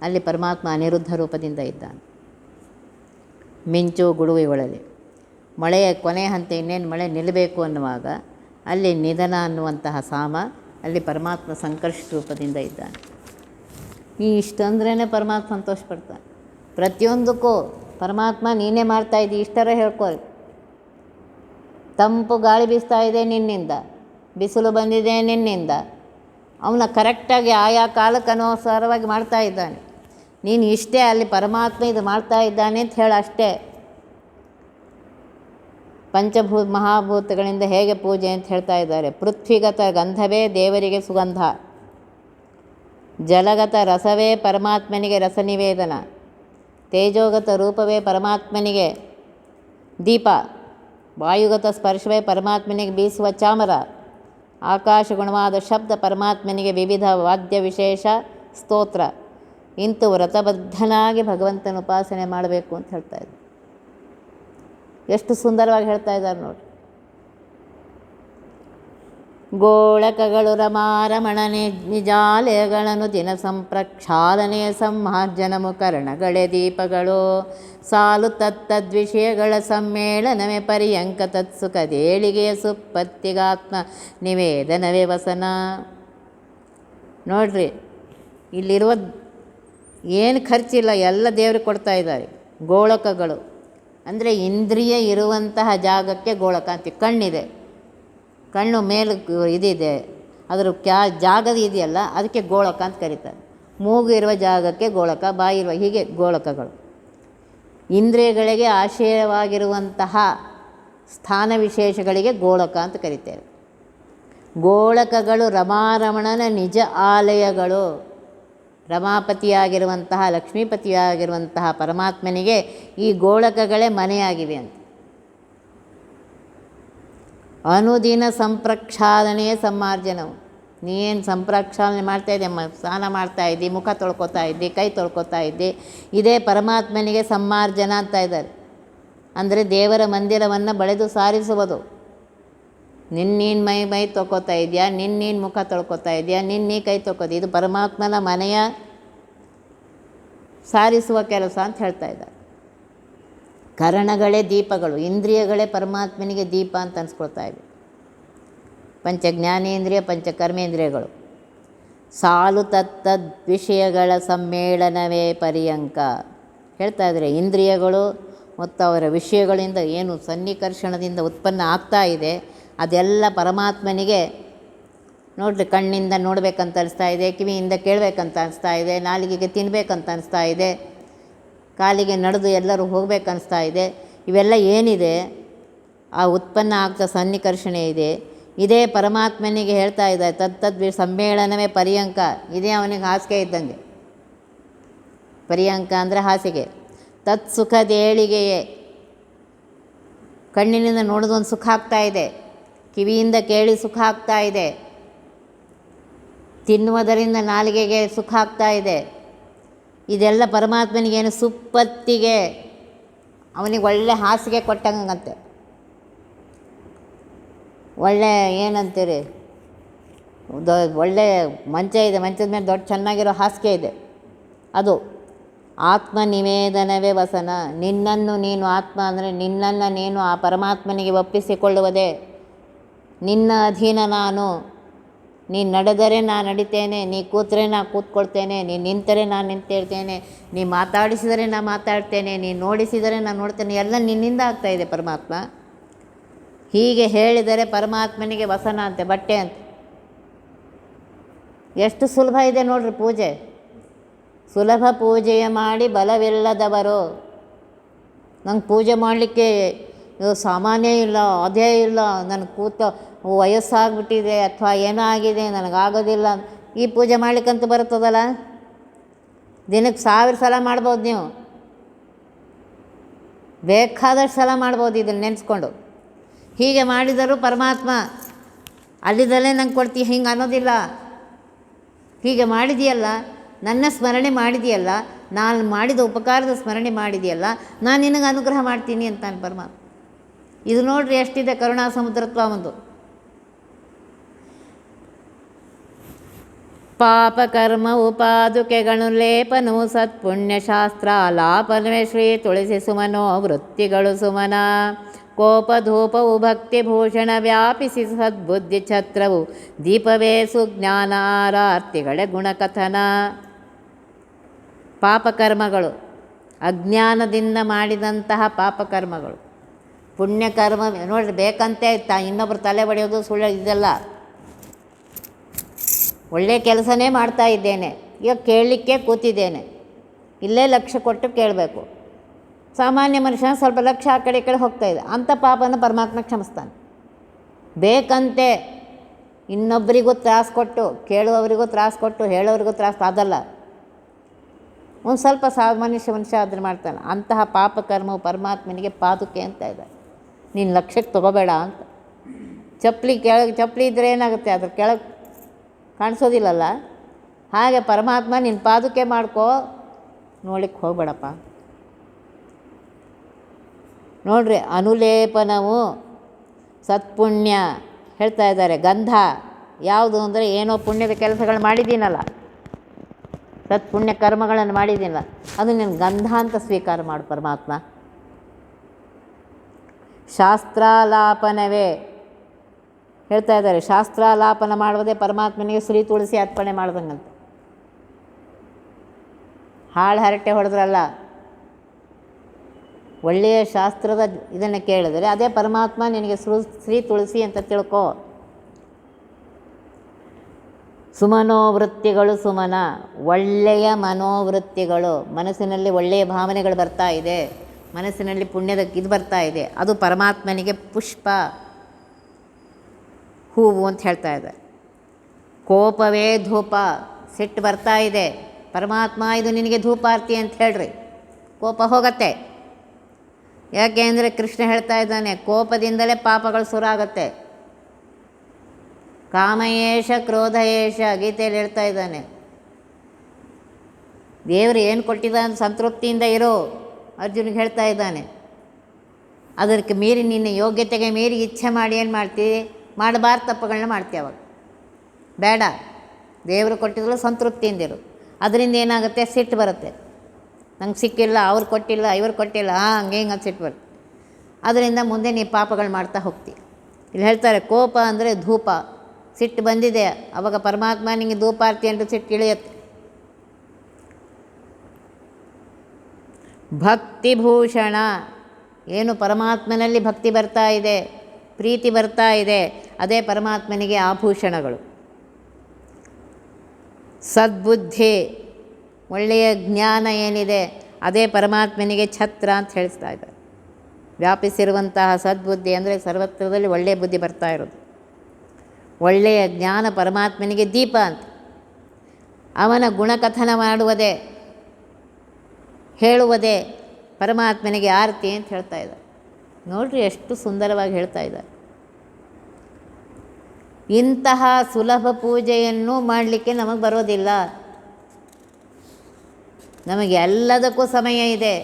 ಅಲ್ಲಿ ಪರಮಾತ್ಮ ಅನಿರುದ್ಧ ರೂಪದಿಂದ ಇದ್ದಾನೆ. ಮಿಂಚು ಗುಡುಗುಗಳಲ್ಲಿ ಮಳೆಯ ಕೊನೆ ಹಂತ, ಇನ್ನೇನು ಮಳೆ ನಿಲ್ಲಬೇಕು ಅನ್ನುವಾಗ ಅಲ್ಲಿ ನಿಧನ ಅನ್ನುವಂತಹ ಸಾಮ, ಅಲ್ಲಿ ಪರಮಾತ್ಮ ಸಂಕರ್ಷ ರೂಪದಿಂದ ಇದ್ದಾನೆ. ನೀ ಇಷ್ಟಂದ್ರೇ ಪರಮಾತ್ಮ ಸಂತೋಷ ಪಡ್ತಾನೆ. ಪ್ರತಿಯೊಂದಕ್ಕೂ ಪರಮಾತ್ಮ ನೀನೇ ಮಾಡ್ತಾಯಿದ್ದಿ ಇಷ್ಟರ ಹೇಳ್ಕೊಳ್ಳಿ. ತಂಪು ಗಾಳಿ ಬೀಸ್ತಾ ಇದೆ ನಿನ್ನಿಂದ, ಬಿಸಿಲು ಬಂದಿದೆ ನಿನ್ನಿಂದ, ಅವನ ಕರೆಕ್ಟಾಗಿ ಆಯಾ ಕಾಲಕ್ಕೆ ಅನುಸಾರವಾಗಿ ಮಾಡ್ತಾ ಇದ್ದಾನೆ. ನೀನು ಇಷ್ಟೇ, ಅಲ್ಲಿ ಪರಮಾತ್ಮ ಇದು ಮಾಡ್ತಾ ಇದ್ದಾನೆ ಅಂತ ಹೇಳ ಅಷ್ಟೇ. ಮಹಾಭೂತಗಳಿಂದ ಹೇಗೆ ಪೂಜೆ ಅಂತ ಹೇಳ್ತಾ ಇದ್ದಾರೆ. ಪೃಥ್ವಿಗತ ಗಂಧವೇ ದೇವರಿಗೆ ಸುಗಂಧ, ಜಲಗತ ರಸವೇ ಪರಮಾತ್ಮನಿಗೆ ರಸ ನಿವೇದನ, ತೇಜೋಗತ ರೂಪವೇ ಪರಮಾತ್ಮನಿಗೆ ದೀಪ, ವಾಯುಗತ ಸ್ಪರ್ಶವೇ ಪರಮಾತ್ಮನಿಗೆ ಬೀಸುವ ಚಾಮರ, ಆಕಾಶ ಗುಣವಾದ ಶಬ್ದ ಪರಮಾತ್ಮನಿಗೆ ವಿವಿಧ ವಾದ್ಯ ವಿಶೇಷ ಸ್ತೋತ್ರ. ಇಂತು ವ್ರತಬದ್ಧನಾಗಿ ಭಗವಂತನ ಉಪಾಸನೆ ಮಾಡಬೇಕು ಅಂತ ಹೇಳ್ತಾ ಇದ್ದಾರೆ. ಎಷ್ಟು ಸುಂದರವಾಗಿ ಹೇಳ್ತಾ ಇದ್ದಾರೆ ನೋಡಿ. ಗೋಳಕಗಳು ರಮಾರಮಣ ನಿಜಾಲಯಗಳನ್ನು ದಿನ ಸಂಪ್ರಕ್ಷಾಲನೆಯ ಸಂಮಾರ್ಜನಮು ಕರ್ಣಗಳೇ ದೀಪಗಳು, ಸಾಲು ತತ್ತದ್ವಿಷಯಗಳ ಸಮ್ಮೇಳನವೇ ಪರ್ಯಂಕ ತತ್ಸುಖದೇಳಿಗೆಯ ಸುಪ್ಪತ್ತಿಗಾತ್ಮ ನಿವೇದನವೇ ವಸನ. ನೋಡ್ರಿ, ಇಲ್ಲಿರುವ ಏನು ಖರ್ಚಿಲ್ಲ, ಎಲ್ಲ ದೇವ್ರಿಗೆ ಕೊಡ್ತಾ ಇದ್ದಾರೆ. ಗೋಳಕಗಳು ಅಂದರೆ ಇಂದ್ರಿಯ ಇರುವಂತಹ ಜಾಗಕ್ಕೆ ಗೋಳಕ ಅಂತೀವಿ. ಕಣ್ಣಿದೆ, ಕಣ್ಣು ಮೇಲೆ ಇದಿದೆ, ಅದರ ಜಾಗದ ಇದೆಯಲ್ಲ ಅದಕ್ಕೆ ಗೋಳಕ ಅಂತ ಕರೀತಾರೆ. ಮೂಗು ಇರುವ ಜಾಗಕ್ಕೆ ಗೋಳಕ, ಬಾಯಿ ಇರುವ, ಹೀಗೆ ಗೋಳಕಗಳು. ಇಂದ್ರಿಯಗಳಿಗೆ ಆಶ್ರಯವಾಗಿರುವಂತಹ ಸ್ಥಾನ ವಿಶೇಷಗಳಿಗೆ ಗೋಳಕ ಅಂತ ಕರೀತೇವೆ. ಗೋಳಕಗಳು ರಮಾರಮಣನ ನಿಜ ಆಲಯಗಳು. ರಮಾಪತಿಯಾಗಿರುವಂತಹ ಲಕ್ಷ್ಮೀಪತಿಯಾಗಿರುವಂತಹ ಪರಮಾತ್ಮನಿಗೆ ಈ ಗೋಳಕಗಳೇ ಮನೆಯಾಗಿವೆ ಅಂತ. ಅನುದಿನ ಸಂಪ್ರಕ್ಷಾಲನೆಯೇ ಸಮ್ಮಾರ್ಜನವು. ನೀನು ಸಂಪ್ರಕ್ಷಾಲನೆ ಮಾಡ್ತಾಯಿದ್ದೆ, ಸ್ನಾನ ಮಾಡ್ತಾಯಿದ್ದಿ, ಮುಖ ತೊಳ್ಕೊತಾ ಇದ್ದಿ, ಕೈ ತೊಳ್ಕೊತಾ ಇದ್ದಿ, ಇದೇ ಪರಮಾತ್ಮನಿಗೆ ಸಮ್ಮಾರ್ಜನ ಅಂತ ಇದ್ದಾರೆ. ಅಂದರೆ ದೇವರ ಮಂದಿರವನ್ನು ಬಳೆದು ಸಾರಿಸುವುದು. ನಿನ್ನೀನು ಮೈ ತೊಳ್ಕೊತಾ ಇದೆಯಾ, ನಿನ್ನೀನು ಮುಖ ತೊಳ್ಕೊತಾ ಇದೆಯಾ, ನಿನ್ನೀ ಕೈ ತೊಳ್ಕೋದು, ಇದು ಪರಮಾತ್ಮನ ಮನೆಯ ಸಾರಿಸುವ ಕೆಲಸ ಅಂತ ಹೇಳ್ತಾ ಇದ್ದಾರೆ. ಕರಣಗಳೇ ದೀಪಗಳು, ಇಂದ್ರಿಯಗಳೇ ಪರಮಾತ್ಮನಿಗೆ ದೀಪ ಅಂತ ಅನ್ಸ್ಕೊಳ್ತಾ ಇವೆ. ಪಂಚ ಜ್ಞಾನೇಂದ್ರಿಯ, ಪಂಚ ಕರ್ಮೇಂದ್ರಿಯಗಳು. ಸಾಲು ತತ್ತದ್ ವಿಷಯಗಳ ಸಮ್ಮೇಳನವೇ ಪರ್ಯಂಕ ಹೇಳ್ತಾ ಇದ್ದಾರೆ. ಇಂದ್ರಿಯಗಳು ಮತ್ತು ಅವರ ವಿಷಯಗಳಿಂದ ಏನು ಸನ್ನಿಕರ್ಷಣದಿಂದ ಉತ್ಪನ್ನ ಆಗ್ತಾ ಇದೆ ಅದೆಲ್ಲ ಪರಮಾತ್ಮನಿಗೆ ನೋಡ್ರಿ, ಕಣ್ಣಿಂದ ನೋಡಬೇಕಂತ ಅನಿಸ್ತಾ ಇದೆ, ಕಿವಿಯಿಂದ ಕೇಳಬೇಕಂತ ಅನಿಸ್ತಾ ಇದೆ, ನಾಲಿಗೆಗೆ ತಿನ್ನಬೇಕಂತ ಅನಿಸ್ತಾ ಇದೆ, ಕಾಲಿಗೆ ನಡೆದು ಎಲ್ಲರೂ ಹೋಗ್ಬೇಕನ್ನಿಸ್ತಾ ಇದೆ. ಇವೆಲ್ಲ ಏನಿದೆ, ಆ ಉತ್ಪನ್ನ ಆಗ್ತಾ ಸನ್ನಿಕರ್ಷಣೆ ಇದೆ, ಇದೇ ಪರಮಾತ್ಮನಿಗೆ ಹೇಳ್ತಾ ಇದೆ. ತತ್ತದ್ ಸಮ್ಮೇಳನವೇ ಪರ್ಯಂಕ, ಇದೇ ಅವನಿಗೆ ಹಾಸಿಗೆ ಇದ್ದಂಗೆ. ಪರ್ಯಂಕ ಅಂದರೆ ಹಾಸಿಗೆ. ತತ್ ಸುಖದೇಳಿಗೆಯೇ, ಕಣ್ಣಿನಿಂದ ನೋಡೋದೊಂದು ಸುಖ ಆಗ್ತಾ ಇದೆ, ಕಿವಿಯಿಂದ ಕೇಳಿ ಸುಖ ಆಗ್ತಾ ಇದೆ, ತಿನ್ನುವುದರಿಂದ ನಾಲಿಗೆಗೆ ಸುಖ ಆಗ್ತಾ ಇದೆ. ಇದೆಲ್ಲ ಪರಮಾತ್ಮನಿಗೇನು ಸುಪ್ಪತ್ತಿಗೆ, ಅವನಿಗೆ ಒಳ್ಳೆ ಹಾಸಿಗೆ ಕೊಟ್ಟಂಗಂತೆ. ಒಳ್ಳೆ ಏನಂತೀರಿ, ಒಳ್ಳೆ ಮಂಚ ಇದೆ, ಮಂಚದ ಮೇಲೆ ದೊಡ್ಡ ಚೆನ್ನಾಗಿರೋ ಹಾಸಿಗೆ ಇದೆ. ಅದು ಆತ್ಮ ನಿವೇದನವೇ ವಸನ. ನಿನ್ನನ್ನು ನೀನು, ಆತ್ಮ ಅಂದರೆ ನಿನ್ನನ್ನು ನೀನು ಆ ಪರಮಾತ್ಮನಿಗೆ ಒಪ್ಪಿಸಿಕೊಳ್ಳುವುದೇ. ನಿನ್ನ ಅಧೀನ ನಾನು. ನೀನು ನಡೆದರೆ ನಾನು ನಡಿತೇನೆ, ನೀ ಕೂತರೆ ನಾನು ಕೂತ್ಕೊಳ್ತೇನೆ, ನೀನು ನಿಂತರೆ ನಾನು ನಿಂತೇಳ್ತೇನೆ, ನೀ ಮಾತಾಡಿಸಿದರೆ ನಾನು ಮಾತಾಡ್ತೇನೆ, ನೀನು ನೋಡಿಸಿದರೆ ನಾನು ನೋಡ್ತೇನೆ. ಎಲ್ಲ ನಿನ್ನಿಂದ ಆಗ್ತಾಯಿದೆ ಪರಮಾತ್ಮ. ಹೀಗೆ ಹೇಳಿದರೆ ಪರಮಾತ್ಮನಿಗೆ ವಸನ ಅಂತೆ, ಬಟ್ಟೆ ಅಂತ. ಎಷ್ಟು ಸುಲಭ ಇದೆ ನೋಡ್ರಿ ಪೂಜೆ. ಸುಲಭ ಪೂಜೆಯ ಮಾಡಿ ಬಲವಿಲ್ಲದವರು, ನಂಗೆ ಪೂಜೆ ಮಾಡಲಿಕ್ಕೆ ಸಾಮಾನ್ಯ ಇಲ್ಲ, ಅದೇ ಇಲ್ಲ, ನನಗೆ ವಯಸ್ಸಾಗ್ಬಿಟ್ಟಿದೆ ಅಥವಾ ಏನೋ ಆಗಿದೆ, ನನಗಾಗೋದಿಲ್ಲ. ಈ ಪೂಜೆ ಮಾಡಲಿಕ್ಕಂತೂ ಬರ್ತದಲ್ಲ, ದಿನಕ್ಕೆ 1000 ಸಲ ಮಾಡ್ಬೋದು. ನೀವು ಬೇಕಾದಷ್ಟು ಸಲ ಮಾಡ್ಬೋದು ಇದನ್ನು ನೆನೆಸ್ಕೊಂಡು. ಹೀಗೆ ಮಾಡಿದರೂ ಪರಮಾತ್ಮ ಅಲ್ಲಿದ್ದಲ್ಲೇ ನಂಗೆ ಕೊಡ್ತೀಯ ಹಿಂಗೆ ಅನ್ನೋದಿಲ್ಲ. ಹೀಗೆ ಮಾಡಿದೆಯಲ್ಲ, ನನ್ನ ಸ್ಮರಣೆ ಮಾಡಿದೆಯಲ್ಲ, ನಾನು ಮಾಡಿದ ಉಪಕಾರದ ಸ್ಮರಣೆ ಮಾಡಿದೆಯಲ್ಲ, ನಾನು ನಿನಗೆ ಅನುಗ್ರಹ ಮಾಡ್ತೀನಿ ಅಂತಾನೆ ಪರಮಾತ್ಮ. ಇದು ನೋಡ್ರಿ ಎಷ್ಟಿದೆ ಕರುಣಾ ಸಮುದ್ರತ್ವ ಒಂದು. ಪಾಪಕರ್ಮ ಉಪಾದುಕೆಗಳು ಲೇಪನವು ಸತ್ಪುಣ್ಯಶಾಸ್ತ್ರ ಲಾಪನವೇ ಶ್ರೀ ತುಳಸಿ ಸುಮನೋ ವೃತ್ತಿಗಳು ಸುಮನ. ಕೋಪಧೂಪವು ಭಕ್ತಿಭೂಷಣ ವ್ಯಾಪಿಸಿ ಸದ್ಬುದ್ಧಿ ಛತ್ರವು ದೀಪವೇ ಸುಜ್ಞಾನ ಆರಾರ್ತಿಗಳೇ ಗುಣಕಥನ. ಪಾಪಕರ್ಮಗಳು, ಅಜ್ಞಾನದಿಂದ ಮಾಡಿದಂತಹ ಪಾಪಕರ್ಮಗಳು. ಪುಣ್ಯಕರ್ಮ ನೋಡಿರಿ, ಬೇಕಂತೆ ಇನ್ನೊಬ್ಬರು ತಲೆ ಬಡಿಯೋದು ಸುಳ್ಳು ಇದೆಲ್ಲ. ಒಳ್ಳೆಯ ಕೆಲಸನೇ ಮಾಡ್ತಾ ಇದ್ದೇನೆ, ಈಗ ಕೇಳಲಿಕ್ಕೆ ಕೂತಿದ್ದೇನೆ, ಇಲ್ಲೇ ಲಕ್ಷ್ಯ ಕೊಟ್ಟು ಕೇಳಬೇಕು. ಸಾಮಾನ್ಯ ಮನುಷ್ಯನ ಸ್ವಲ್ಪ ಲಕ್ಷ್ಯ ಆ ಕಡೆ ಈ ಕಡೆ ಹೋಗ್ತಾ ಇದೆ, ಅಂಥ ಪಾಪನ ಪರಮಾತ್ಮ ಕ್ಷಮಿಸ್ತಾನೆ. ಬೇಕಂತೆ ಇನ್ನೊಬ್ಬರಿಗೂ ತ್ರಾಸು ಕೊಟ್ಟು, ಕೇಳುವವರಿಗೂ ತ್ರಾಸು ಕೊಟ್ಟು, ಹೇಳೋರಿಗೂ ತ್ರಾಸು, ಅದಲ್ಲ. ಒಂದು ಸ್ವಲ್ಪ ಮನುಷ್ಯ ಅದನ್ನು ಮಾಡ್ತಾನೆ. ಅಂತಹ ಪಾಪಕರ್ಮವು ಪರಮಾತ್ಮನಿಗೆ ಪಾದುಕೆ ಅಂತ ಇದೆ. ನೀನು ಲಕ್ಷ್ಯಕ್ಕೆ ತೊಗೋಬೇಡ ಅಂತ. ಚಪ್ಪಲಿ ಇದ್ದರೆ ಏನಾಗುತ್ತೆ, ಅದ್ರ ಕೆಳಗೆ ಕಾಣಿಸೋದಿಲ್ಲಲ್ಲ. ಹಾಗೆ ಪರಮಾತ್ಮ ನಿನ್ನ ಪಾದುಕೆ ಮಾಡ್ಕೋ, ನೋಡ್ಲಿಕ್ಕೆ ಹೋಗಬೇಡಪ್ಪ. ನೋಡ್ರಿ, ಅನುಲೇಪನವು ಸತ್ಪುಣ್ಯ ಹೇಳ್ತಾ ಇದ್ದಾರೆ. ಗಂಧ ಯಾವುದು ಅಂದರೆ, ಏನೋ ಪುಣ್ಯದ ಕೆಲಸಗಳು ಮಾಡಿದ್ದೀನಲ್ಲ, ಸತ್ಪುಣ್ಯ ಕರ್ಮಗಳನ್ನು ಮಾಡಿದ್ದೀನಲ್ಲ, ಅದು ನೀನು ಗಂಧ ಅಂತ ಸ್ವೀಕಾರ ಮಾಡು ಪರಮಾತ್ಮ. ಶಾಸ್ತ್ರಾಲಾಪನವೇ ಹೇಳ್ತಾ ಇದ್ದಾರೆ. ಶಾಸ್ತ್ರಾಲಾಪನ ಮಾಡುವುದೇ ಪರಮಾತ್ಮನಿಗೆ ಶ್ರೀ ತುಳಸಿ ಅರ್ಪಣೆ ಮಾಡ್ದಂಗಂತ. ಹಾಳು ಹರಟೆ ಹೊಡೆದ್ರಲ್ಲ, ಒಳ್ಳೆಯ ಶಾಸ್ತ್ರದ ಇದನ್ನು ಕೇಳಿದರೆ ಅದೇ ಪರಮಾತ್ಮ ನಿನಗೆ ಶ್ರೀ ತುಳಸಿ ಅಂತ ತಿಳ್ಕೋ. ಸುಮನೋವೃತ್ತಿಗಳು ಸುಮನ, ಒಳ್ಳೆಯ ಮನೋವೃತ್ತಿಗಳು, ಮನಸ್ಸಿನಲ್ಲಿ ಒಳ್ಳೆಯ ಭಾವನೆಗಳು ಬರ್ತಾ ಇದೆ, ಮನಸ್ಸಿನಲ್ಲಿ ಪುಣ್ಯದ ಇದು ಬರ್ತಾ ಇದೆ, ಅದು ಪರಮಾತ್ಮನಿಗೆ ಪುಷ್ಪ, ಹೂವು ಅಂತ ಹೇಳ್ತಾ ಇದೆ. ಕೋಪವೇ ಧೂಪ, ಸಿಟ್ಟು ಬರ್ತಾ ಇದೆ, ಪರಮಾತ್ಮ ಇದು ನಿನಗೆ ಧೂಪಾರ್ತಿ ಅಂತ ಹೇಳ್ರಿ, ಕೋಪ ಹೋಗತ್ತೆ. ಯಾಕೆ ಅಂದರೆ ಕೃಷ್ಣ ಹೇಳ್ತಾ ಇದ್ದಾನೆ, ಕೋಪದಿಂದಲೇ ಪಾಪಗಳು ಶುರುವಾಗತ್ತೆ. ಕಾಮಯೇಷ ಕ್ರೋಧಯೇಷ ಗೀತೆಯಲ್ಲಿ ಹೇಳ್ತಾ ಇದ್ದಾನೆ. ದೇವರು ಏನು ಕೊಟ್ಟಿದ್ದಾನೆ ಸಂತೃಪ್ತಿಯಿಂದ ಇರೋ ಅರ್ಜುನಿಗೆ ಹೇಳ್ತಾ ಇದ್ದಾನೆ. ಅದಕ್ಕೆ ಮೀರಿ ನಿನ್ನ ಯೋಗ್ಯತೆಗೆ ಮೀರಿ ಇಚ್ಛೆ ಮಾಡಿ ಏನು ಮಾಡ್ತೀವಿ, ಮಾಡಬಾರ್ದು ತಪ್ಪುಗಳನ್ನ ಮಾಡ್ತೀವಿ. ಅವಾಗ ಬೇಡ, ದೇವರು ಕೊಟ್ಟಿದ್ರು ಸಂತೃಪ್ತಿಯಿಂದಿರು. ಅದರಿಂದ ಏನಾಗುತ್ತೆ, ಸಿಟ್ಟು ಬರುತ್ತೆ. ನಂಗೆ ಸಿಕ್ಕಿಲ್ಲ, ಅವ್ರು ಕೊಟ್ಟಿಲ್ಲ, ಇವ್ರು ಕೊಟ್ಟಿಲ್ಲ, ಹಂಗೆ ಹಿಂಗೆ ಸಿಟ್ಟು ಬರುತ್ತೆ. ಅದರಿಂದ ಮುಂದೆ ನೀವು ಪಾಪಗಳು ಮಾಡ್ತಾ ಹೋಗ್ತೀವಿ. ಇಲ್ಲಿ ಹೇಳ್ತಾರೆ, ಕೋಪ ಅಂದರೆ ಧೂಪ, ಸಿಟ್ಟು ಬಂದಿದೆ ಅವಾಗ ಪರಮಾತ್ಮ ನಿಮಗೆ ಧೂಪಾರ್ತಿ ಅಂತ ಸಿಟ್ಟು ಇಳಿಯುತ್ತೆ. ಭಕ್ತಿಭೂಷಣ, ಏನು ಪರಮಾತ್ಮನಲ್ಲಿ ಭಕ್ತಿ ಬರ್ತಾ ಇದೆ, ಪ್ರೀತಿ ಬರ್ತಾ ಇದೆ, ಅದೇ ಪರಮಾತ್ಮನಿಗೆ ಆಭೂಷಣಗಳು. ಸದ್ಬುದ್ಧಿ, ಒಳ್ಳೆಯ ಜ್ಞಾನ ಏನಿದೆ ಅದೇ ಪರಮಾತ್ಮನಿಗೆ ಛತ್ರ ಅಂತ ಹೇಳಿಸ್ತಾ ಇದ್ದಾರೆ. ವ್ಯಾಪಿಸಿರುವಂತಹ ಸದ್ಬುದ್ಧಿ ಅಂದರೆ ಸರ್ವತ್ರದಲ್ಲಿ ಒಳ್ಳೆಯ ಬುದ್ಧಿ ಬರ್ತಾ ಇರೋದು. ಒಳ್ಳೆಯ ಜ್ಞಾನ ಪರಮಾತ್ಮನಿಗೆ ದೀಪ ಅಂತ. ಅವನ ಗುಣಕಥನ ಮಾಡುವುದೇ, ಹೇಳುವುದೇ ಪರಮಾತ್ಮನಿಗೆ ಆರತಿ ಅಂತ ಹೇಳ್ತಾ ಇದ್ದಾರೆ. ನೋಡ್ರಿ ಎಷ್ಟು ಸುಂದರವಾಗಿ ಹೇಳ್ತಾ ಇದ್ದಾರೆ. ಇಂತಹ ಸುಲಭ ಪೂಜೆಯನ್ನು ಮಾಡಲಿಕ್ಕೆ ನಮಗೆ ಬರೋದಿಲ್ಲ. ನಮಗೆ ಎಲ್ಲದಕ್ಕೂ ಸಮಯ ಇದೆ,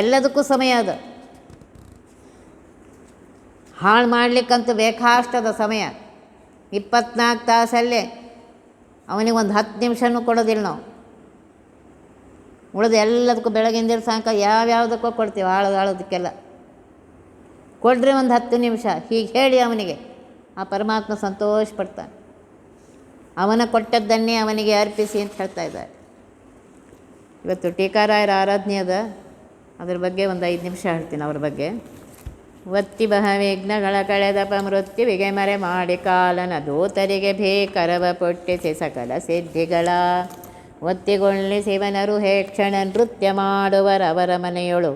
ಎಲ್ಲದಕ್ಕೂ ಸಮಯ ಅದು. ಹಾಳು ಮಾಡಲಿಕ್ಕಂತೂ ಬೇಕಾಷ್ಟದ ಸಮಯ. 24 ತಾಸಲ್ಲೇ ಅವನಿಗೆ ಒಂದು 10 ನಿಮಿಷನೂ ಕೊಡೋದಿಲ್ಲ ನಾವು. ಉಳಿದು ಎಲ್ಲದಕ್ಕೂ ಬೆಳಗಿಂದ ಸಾಯಂಕಾಲ ಯಾವ್ಯಾವುದಕ್ಕೂ ಕೊಡ್ತೀವಿ, ಆಳೋದಕ್ಕೆಲ್ಲ ಕೊಡ್ರಿ ಒಂದು 10 ನಿಮಿಷ ಹೀಗೆ ಹೇಳಿ ಅವನಿಗೆ. ಆ ಪರಮಾತ್ಮ ಸಂತೋಷ ಪಡ್ತಾನೆ. ಅವನ ಕೊಟ್ಟದ್ದನ್ನೇ ಅವನಿಗೆ ಅರ್ಪಿಸಿ ಅಂತ ಹೇಳ್ತಾ ಇದ್ದಾರೆ. ಇವತ್ತು ಟೀಕಾರಾಯರ ಆರಾಧನೆ ಅದ, ಅದ್ರ ಬಗ್ಗೆ ಒಂದು 5 ನಿಮಿಷ ಹೇಳ್ತೀನಿ ಅವ್ರ ಬಗ್ಗೆ. ಒತ್ತಿ ಬಹವಿಘ್ನಗಳ ಕಳೆದಪ ಮೃತ್ಯುವಿಗೆ ಮರೆ ಮಾಡಿ ಕಾಲನ ದೂತರಿಗೆ ಭೀಕರವ ಪೊಟ್ಟಿಸಿ ಸಕಲ ಸಿದ್ಧಿಗಳ ಒತ್ತಿಗೊಳ್ಳಿ ಶಿವನರು ಹೇ ಕ್ಷಣ ನೃತ್ಯ ಮಾಡುವರವರ ಮನೆಯೊಳು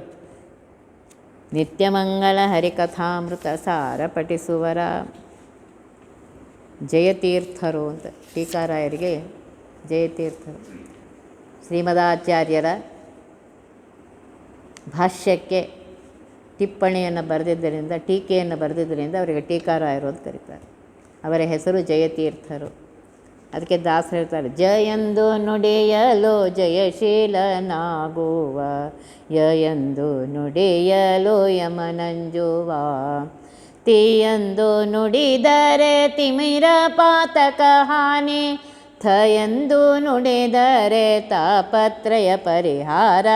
ನಿತ್ಯಮಂಗಲ ಹರಿಕಥಾಮೃತ ಸಾರ ಪಠಿಸುವರ ಜಯತೀರ್ಥರು ಅಂತ ಟೀಕಾರಾಯರಿಗೆ ಜಯತೀರ್ಥರು. ಶ್ರೀಮದಾಚಾರ್ಯರ ಭಾಷ್ಯಕ್ಕೆ ಟಿಪ್ಪಣಿಯನ್ನು ಬರೆದಿದ್ದರಿಂದ, ಟೀಕೆಯನ್ನು ಬರೆದಿದ್ದರಿಂದ ಅವರಿಗೆ ಟೀಕಾರಾಯರು ಅಂತ ಕರೀತಾರೆ. ಅವರ ಹೆಸರು ಜಯತೀರ್ಥರು. ಅದಕ್ಕೆ ದಾಸರು ಹೇಳ್ತಾರೆ, ಜಯಂದು ನುಡಿಯಲು ಜಯಶೀಲನಾಗುವ, ಯಯಂದು ನುಡಿಯಲು ಯಮನಂಜುವ, ತೀಯಂದು ನುಡಿದರೆ ತಿಮಿರ ಪಾತಕ ಹಾನಿ, ಥಯಂದು ನುಡಿದರೆ ತಾಪತ್ರಯ ಪರಿಹಾರ,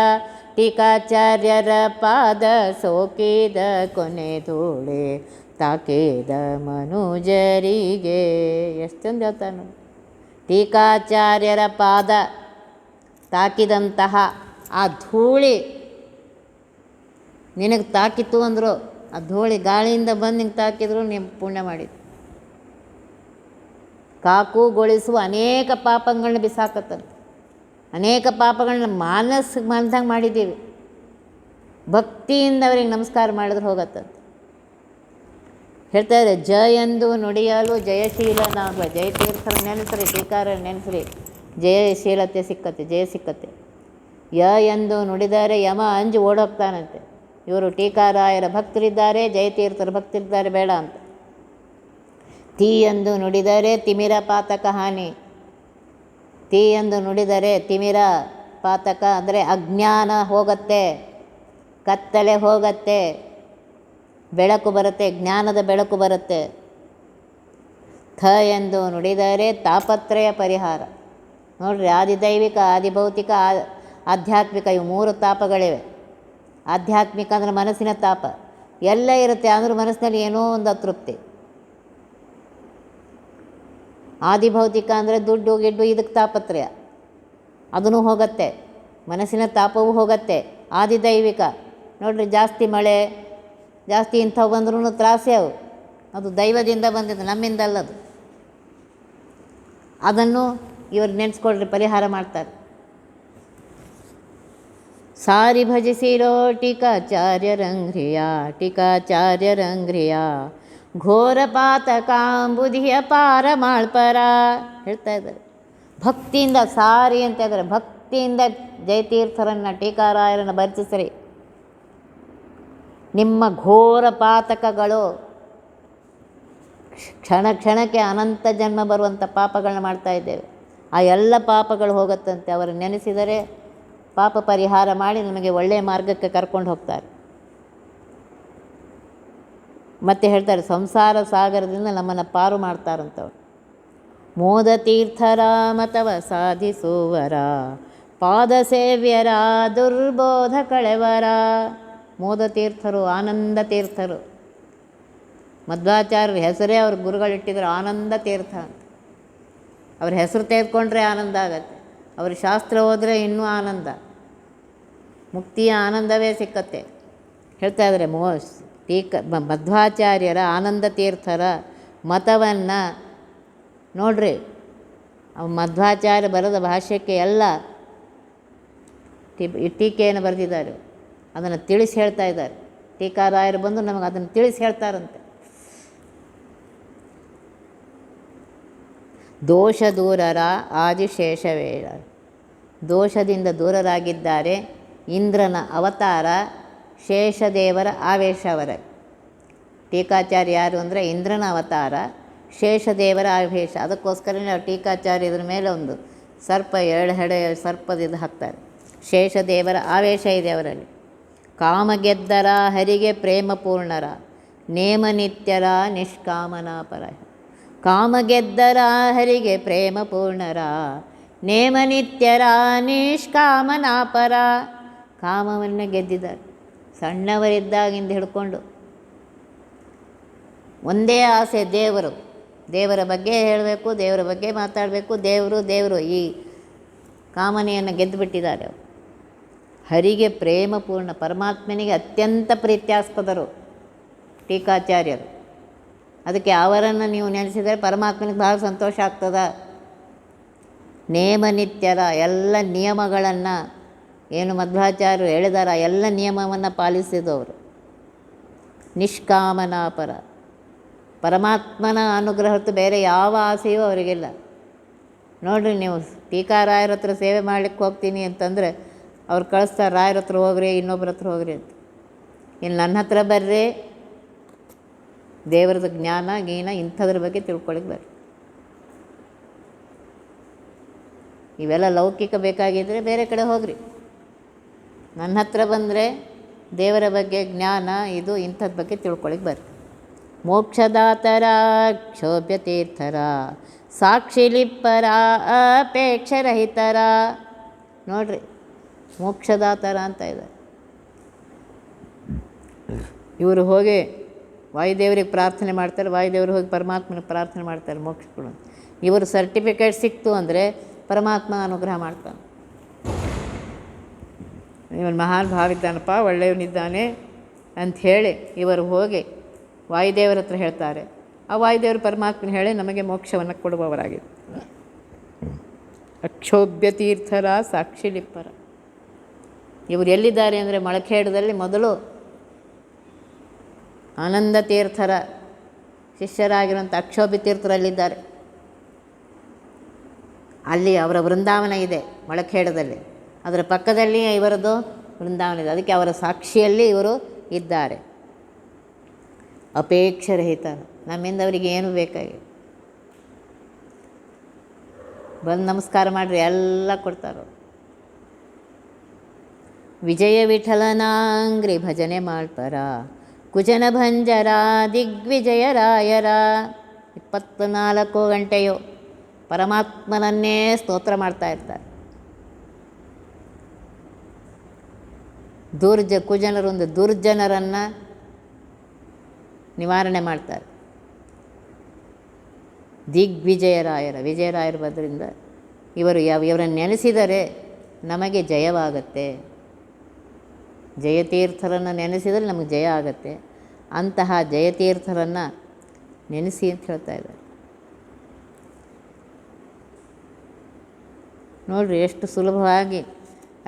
ಟೀಕಾಚಾರ್ಯರ ಪಾದ ಸೋಕಿದ ಕೊನೆ ಧೂಳೆ ತಾಕಿದ ಮನುಜರಿಗೆ. ಎಷ್ಟೊಂದು ಹೇಳ್ತಾನೆ. ಟೀಕಾಚಾರ್ಯರ ಪಾದ ತಾಕಿದಂತಹ ಆ ಧೂಳಿ ನಿನಗೆ ತಾಕಿತು ಅಂದರು. ಆ ಧೂಳಿ ಗಾಳಿಯಿಂದ ಬಂದು ನಿಂಗೆ ತಾಕಿದ್ರು ನೀವು ಪುಣ್ಯ ಮಾಡಿದ್ದು. ಕಾಕುಗೊಳಿಸುವ ಅನೇಕ ಪಾಪಗಳನ್ನ ಬಿಸಾಕತ್ತಂತೆ. ಅನೇಕ ಪಾಪಗಳನ್ನ ಮಾನಸಿಗೆ ಮನದಂಗೆ ಮಾಡಿದ್ದೀವಿ. ಭಕ್ತಿಯಿಂದ ಅವ್ರಿಗೆ ನಮಸ್ಕಾರ ಮಾಡಿದ್ರೆ ಹೋಗತ್ತಂತೆ. ಹೇಳ್ತಾರೆ, ಜಯಂದು ನುಡಿಯಲು ಜಯಶೀಲನಾಗುವ. ಜಯತೀರ್ಥರ ನೆನೆಸ್ರಿ, ಟೀಕಾರ ನೆನೆಸ್ರಿ, ಜಯಶೀಲತೆ ಸಿಕ್ಕತ್ತೆ, ಜಯ ಸಿಕ್ಕತ್ತೆ. ಯ ಎಂದು ನುಡಿದರೆ ಯಮ ಅಂಜು ಓಡೋಗ್ತಾನಂತೆ. ಇವರು ಟೀಕಾರಾಯರ ಭಕ್ತರಿದ್ದಾರೆ, ಜಯತೀರ್ಥರ ಭಕ್ತರಿದ್ದಾರೆ ಬೇಡ ಅಂತ. ತೀ ಎಂದು ನುಡಿದರೆ ತಿಮಿರ ಪಾತಕ ಹಾನಿ. ತೀ ಎಂದು ನುಡಿದರೆ ತಿಮಿರ ಪಾತಕ ಅಂದರೆ ಅಜ್ಞಾನ ಹೋಗುತ್ತೆ, ಕತ್ತಲೆ ಹೋಗುತ್ತೆ, ಬೆಳಕು ಬರುತ್ತೆ, ಜ್ಞಾನದ ಬೆಳಕು ಬರುತ್ತೆ. ಥ ಎಂದು ನುಡಿದರೆ ತಾಪತ್ರಯ ಪರಿಹಾರ. ನೋಡ್ರಿ, ಆದಿದೈವಿಕ, ಆದಿಭೌತಿಕ, ಆಧ್ಯಾತ್ಮಿಕ ಇವು 3 ತಾಪಗಳಿವೆ. ಆಧ್ಯಾತ್ಮಿಕ ಅಂದರೆ ಮನಸ್ಸಿನ ತಾಪ ಎಲ್ಲ ಇರುತ್ತೆ, ಆದರೂ ಮನಸ್ಸಿನಲ್ಲಿ ಏನೋ ಒಂದು ಅತೃಪ್ತಿ. ಆದಿಭೌತಿಕ ಅಂದರೆ ದುಡ್ಡು ಗಿಡ್ಡು, ಇದಕ್ಕೆ ತಾಪತ್ರಯ, ಅದೂ ಹೋಗುತ್ತೆ, ಮನಸ್ಸಿನ ತಾಪವೂ ಹೋಗುತ್ತೆ. ಆದಿದೈವಿಕ ನೋಡ್ರಿ, ಜಾಸ್ತಿ ಮಳೆ ಜಾಸ್ತಿ ಇಂಥವು ಬಂದ್ರೂ ತ್ರಾಸೆ ಅವು, ಅದು ದೈವದಿಂದ ಬಂದಿದ್ದು, ನಮ್ಮಿಂದ ಅಲ್ಲದು. ಅದನ್ನು ಇವರು ನೆನೆಸ್ಕೊಳ್ರಿ, ಪರಿಹಾರ ಮಾಡ್ತಾರೆ. ಸಾರಿ ಭಜಿಸಿರೋ ಟೀಕಾಚಾರ್ಯರಂಘ್ರಿಯ, ಟೀಕಾಚಾರ್ಯರಂಘ್ರಿಯ, ಘೋರ ಪಾತಕಾಂಬುಧಿಯ ಪಾರ ಮಾಳ್ಪರ ಹೇಳ್ತಾ ಇದ್ದಾರೆ. ಭಕ್ತಿಯಿಂದ ಸಾರಿ ಅಂತ ಇದ್ದಾರೆ. ಭಕ್ತಿಯಿಂದ ಜಯತೀರ್ಥರನ್ನು, ಟೀಕಾರಾಯರನ್ನು ಭಜಿಸಿರಿ. ನಿಮ್ಮ ಘೋರ ಪಾತಕಗಳು, ಕ್ಷಣ ಕ್ಷಣಕ್ಕೆ ಅನಂತ ಜನ್ಮ ಬರುವಂಥ ಪಾಪಗಳನ್ನ ಮಾಡ್ತಾ ಇದ್ದೇವೆ. ಆ ಎಲ್ಲ ಪಾಪಗಳು ಹೋಗುತ್ತಂತೆ. ಅವರು ನೆನೆಸಿದರೆ ಪಾಪ ಪರಿಹಾರ ಮಾಡಿ ನಮಗೆ ಒಳ್ಳೆಯ ಮಾರ್ಗಕ್ಕೆ ಕರ್ಕೊಂಡು ಹೋಗ್ತಾರೆ. ಮತ್ತೆ ಹೇಳ್ತಾರೆ, ಸಂಸಾರ ಸಾಗರದಿಂದ ನಮ್ಮನ್ನು ಪಾರು ಮಾಡ್ತಾರಂಥವ್ರು. ಮೋದ ತೀರ್ಥರ ಮತವ ಸಾಧಿಸುವರ, ಪಾದ ಸೇವ್ಯರ ದುರ್ಬೋಧ ಕಳೆವರ. ಮೋದ ತೀರ್ಥರು, ಆನಂದ ತೀರ್ಥರು. ಮಧ್ವಾಚಾರ್ಯರ ಹೆಸರೇ ಅವ್ರ ಗುರುಗಳಿಟ್ಟಿದ್ರು ಆನಂದ ತೀರ್ಥ ಅಂತ. ಅವ್ರ ಹೆಸರು ತೆಗೆದುಕೊಂಡ್ರೆ ಆನಂದ ಆಗತ್ತೆ, ಅವ್ರ ಶಾಸ್ತ್ರ ಹೋದರೆ ಇನ್ನೂ ಆನಂದ, ಮುಕ್ತಿಯ ಆನಂದವೇ ಸಿಕ್ಕತ್ತೆ. ಹೇಳ್ತಾ ಇದ್ದಾರೆ, ಮಧ್ವಾಚಾರ್ಯರ ಆನಂದ ತೀರ್ಥರ ಮತವನ್ನು ನೋಡ್ರಿ. ಮಧ್ವಾಚಾರ್ಯ ಬರೆದ ಭಾಷ್ಯಕ್ಕೆ ಎಲ್ಲ ಟೀಕೆಯನ್ನು ಬರೆದಿದ್ದಾರೆ. ಅದನ್ನು ತಿಳಿಸಿ ಹೇಳ್ತಾ ಇದ್ದಾರೆ. ಟೀಕಾರಾಯರು ಬಂದು ನಮಗೆ ಅದನ್ನು ತಿಳಿಸಿ ಹೇಳ್ತಾರಂತೆ. ದೋಷ ದೂರರ ಆದಿಶೇಷವೇಳ, ದೋಷದಿಂದ ದೂರರಾಗಿದ್ದಾರೆ. ಇಂದ್ರನ ಅವತಾರ, ಶೇಷದೇವರ ಆವೇಶ ಅವರ. ಟೀಕಾಚಾರ್ಯ ಯಾರು ಅಂದರೆ ಇಂದ್ರನ ಅವತಾರ, ಶೇಷದೇವರ ಆವೇಶ. ಅದಕ್ಕೋಸ್ಕರನೇ ಅವ್ರು ಟೀಕಾಚಾರ್ಯ ಇದ್ರ ಮೇಲೆ ಒಂದು ಸರ್ಪ, 2 ಹೆಡೆ ಸರ್ಪದಿಂದ ಹಾಕ್ತಾರೆ. ಶೇಷದೇವರ ಆವೇಶ ಇದೆ ಅವರಲ್ಲಿ. ಕಾಮ ಗೆದ್ದರ ಹರಿಗೆ ಪ್ರೇಮ ಪೂರ್ಣರ, ನೇಮ ನಿತ್ಯರ ನಿಷ್ಕಾಮನಾಪರ. ಕಾಮ ಗೆದ್ದರ ಹರಿಗೆ ಪ್ರೇಮ ಪೂರ್ಣರ, ನೇಮ ನಿತ್ಯರ ನಿಷ್ಕಾಮನಾಪರ. ಕಾಮವನ್ನು ಗೆದ್ದಿದ್ದಾರೆ. ಸಣ್ಣವರಿದ್ದಾಗಿಂದ ಹಿಡ್ಕೊಂಡು ಒಂದೇ ಆಸೆ, ದೇವರು, ದೇವರ ಬಗ್ಗೆ ಹೇಳಬೇಕು, ದೇವರ ಬಗ್ಗೆ ಮಾತಾಡಬೇಕು, ದೇವರು ಈ ಕಾಮನೆಯನ್ನು ಗೆದ್ದುಬಿಟ್ಟಿದ್ದಾರೆ ಅವರು. ಹರಿಗೆ ಪ್ರೇಮಪೂರ್ಣ, ಪರಮಾತ್ಮನಿಗೆ ಅತ್ಯಂತ ಪ್ರೀತ್ಯಾಸ್ಪದರು ಟೀಕಾಚಾರ್ಯರು. ಅದಕ್ಕೆ ಅವರನ್ನು ನೀವು ನೆನೆಸಿದರೆ ಪರಮಾತ್ಮನಿಗೆ ಬಹಳ ಸಂತೋಷ ಆಗ್ತದ. ನೇಮ ನಿತ್ಯರ, ಎಲ್ಲ ನಿಯಮಗಳನ್ನು ಏನು ಮಧ್ವಾಚಾರ್ಯರು ಹೇಳಿದಾರ ಎಲ್ಲ ನಿಯಮವನ್ನು ಪಾಲಿಸಿದವರು. ನಿಷ್ಕಾಮನಾಪರ. ಪರಮಾತ್ಮನ ಅನುಗ್ರಹ ಹೊರತು ಬೇರೆ ಯಾವ ಆಸೆಯೂ ಅವರಿಗಿಲ್ಲ. ನೋಡಿರಿ, ನೀವು ಟೀಕಾರಾಯರ ಹತ್ರ ಸೇವೆ ಮಾಡಲಿಕ್ಕೆ ಹೋಗ್ತೀನಿ ಅಂತಂದರೆ ಅವ್ರು ಕಳಿಸ್ತಾರೆ, ರಾಯರ ಹತ್ರ ಹೋಗ್ರಿ, ಇನ್ನೊಬ್ರ ಹತ್ರ ಹೋಗ್ರಿ ಅಂತ. ಇನ್ನು ನನ್ನ ಹತ್ರ ಬರ್ರಿ, ದೇವರದ ಜ್ಞಾನ ಗೀನ ಇಂಥದ್ರ ಬಗ್ಗೆ ತಿಳ್ಕೊಳಿಕ್ಕೆ ಬರ್ರಿ. ಇವೆಲ್ಲ ಲೌಕಿಕ ಬೇಕಾಗಿದ್ದರೆ ಬೇರೆ ಕಡೆ ಹೋಗ್ರಿ. ನನ್ನ ಹತ್ರ ಬಂದರೆ ದೇವರ ಬಗ್ಗೆ ಜ್ಞಾನ ಇದು ಇಂಥದ್ರ ಬಗ್ಗೆ ತಿಳ್ಕೊಳಿಕ್ಕೆ ಬರ್ರಿ. ಮೋಕ್ಷದಾತರ ಕ್ಷೋಭ್ಯ ತೀರ್ಥರ ಸಾಕ್ಷಿಲಿಪ್ಪರ ಅಪೇಕ್ಷರಹಿತರ. ನೋಡ್ರಿ, ಮೋಕ್ಷದಾತರ ಅಂತ ಇದೆ. ಇವರು ಹೋಗಿ ವಾಯುದೇವರಿಗೆ ಪ್ರಾರ್ಥನೆ ಮಾಡ್ತಾರೆ, ವಾಯುದೇವರು ಹೋಗಿ ಪರಮಾತ್ಮನಿಗೆ ಪ್ರಾರ್ಥನೆ ಮಾಡ್ತಾರೆ ಮೋಕ್ಷ ಕೊಡು. ಇವರು ಸರ್ಟಿಫಿಕೇಟ್ ಸಿಕ್ತು ಅಂದರೆ ಪರಮಾತ್ಮ ಅನುಗ್ರಹ ಮಾಡ್ತಾನೆ. ಇವನು ಮಹಾನ್ ಭಾವಿದ್ದಾನಪ್ಪ, ಒಳ್ಳೆಯವನಿದ್ದಾನೆ ಅಂಥೇಳಿ ಇವರು ಹೋಗಿ ವಾಯುದೇವರ ಹತ್ರ ಹೇಳ್ತಾರೆ. ಆ ವಾಯುದೇವರು ಪರಮಾತ್ಮನ ಹೇಳಿ ನಮಗೆ ಮೋಕ್ಷವನ್ನು ಕೊಡುವವರಾಗಿದೆ. ಅಕ್ಷೋಭ್ಯ ತೀರ್ಥರ ಸಾಕ್ಷಿಲಿಪ್ಪರ. ಇವರು ಎಲ್ಲಿದ್ದಾರೆ ಅಂದರೆ ಮಳಖೇಡದಲ್ಲಿ ಮೊದಲು ಆನಂದ ತೀರ್ಥರ ಶಿಷ್ಯರಾಗಿರುವಂಥ ಅಕ್ಷೋಭ್ಯ ತೀರ್ಥರಲ್ಲಿದ್ದಾರೆ. ಅಲ್ಲಿ ಅವರ ವೃಂದಾವನ ಇದೆ ಮಳಖೇಡದಲ್ಲಿ. ಅದರ ಪಕ್ಕದಲ್ಲಿ ಇವರದ್ದು ವೃಂದಾವನ ಇದೆ. ಅದಕ್ಕೆ ಅವರ ಸಾಕ್ಷಿಯಲ್ಲಿ ಇವರು ಇದ್ದಾರೆ. ಅಪೇಕ್ಷರಹಿತ, ನಮ್ಮಿಂದ ಅವರಿಗೆ ಏನು ಬೇಕಾಗಿ ಬಂದು ನಮಸ್ಕಾರ ಮಾಡಿರಿ, ಎಲ್ಲ ಕೊಡ್ತಾರೆ. ವಿಜಯ ವಿಠಲನಾಂಗ್ರಿ ಭಜನೆ ಮಾಡ್ಪರ ಕುಜನ ಭಂಜರ ದಿಗ್ವಿಜಯರಾಯರ. 24 ಗಂಟೆಯು ಪರಮಾತ್ಮನನ್ನೇ ಸ್ತೋತ್ರ ಮಾಡ್ತಾ ಇರ್ತಾರೆ. ಕುಜನರೊಂದು ದುರ್ಜನರನ್ನು ನಿವಾರಣೆ ಮಾಡ್ತಾರೆ. ದಿಗ್ವಿಜಯರಾಯರ, ವಿಜಯರಾಯರು ಬದ್ದರಿಂದ ಇವರನ್ನು ನೆನೆಸಿದರೆ ನಮಗೆ ಜಯವಾಗತ್ತೆ. ಜಯತೀರ್ಥರನ್ನು ನೆನೆಸಿದರೆ ನಮಗೆ ಜಯ ಆಗತ್ತೆ. ಅಂತಹ ಜಯತೀರ್ಥರನ್ನು ನೆನೆಸಿ ಅಂತ ಹೇಳ್ತಾ ಇದ್ದಾರೆ. ನೋಡಿರಿ ಎಷ್ಟು ಸುಲಭವಾಗಿ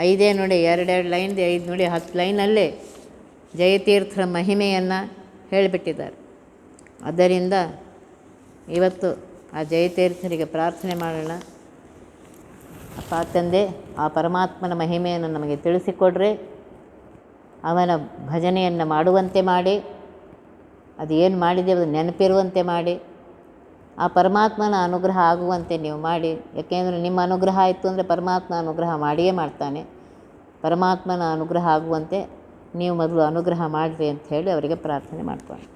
5 ನೋಡಿ, 2 ಲೈನ್ದು 5 ನೋಡಿ, 10 ಲೈನಲ್ಲೇ ಜಯತೀರ್ಥರ ಮಹಿಮೆಯನ್ನು ಹೇಳಿಬಿಟ್ಟಿದ್ದಾರೆ. ಆದ್ದರಿಂದ ಇವತ್ತು ಆ ಜಯತೀರ್ಥರಿಗೆ ಪ್ರಾರ್ಥನೆ ಮಾಡೋಣ. ಅಪ್ಪ ತಂದೆ, ಆ ಪರಮಾತ್ಮನ ಮಹಿಮೆಯನ್ನು ನಮಗೆ ತಿಳಿಸಿಕೊಡ್ರಿ. ಅವನ ಭಜನೆಯನ್ನು ಮಾಡುವಂತೆ ಮಾಡಿ, ಅದು ಏನು ಮಾಡಿದ್ದೇವೆ ಅದು ನೆನಪಿರುವಂತೆ ಮಾಡಿ, ಆ ಪರಮಾತ್ಮನ ಅನುಗ್ರಹ ಆಗುವಂತೆ ನೀವು ಮಾಡಿ. ಯಾಕೆಂದರೆ ನಿಮ್ಮ ಅನುಗ್ರಹ ಆಯಿತು ಅಂದರೆ ಪರಮಾತ್ಮ ಅನುಗ್ರಹ ಮಾಡಿಯೇ ಮಾಡ್ತಾನೆ. ಪರಮಾತ್ಮನ ಅನುಗ್ರಹ ಆಗುವಂತೆ ನೀವು ಮೊದಲು ಅನುಗ್ರಹ ಮಾಡಿರಿ ಅಂತ ಹೇಳಿ ಅವರಿಗೆ ಪ್ರಾರ್ಥನೆ ಮಾಡ್ಕೊಂಡು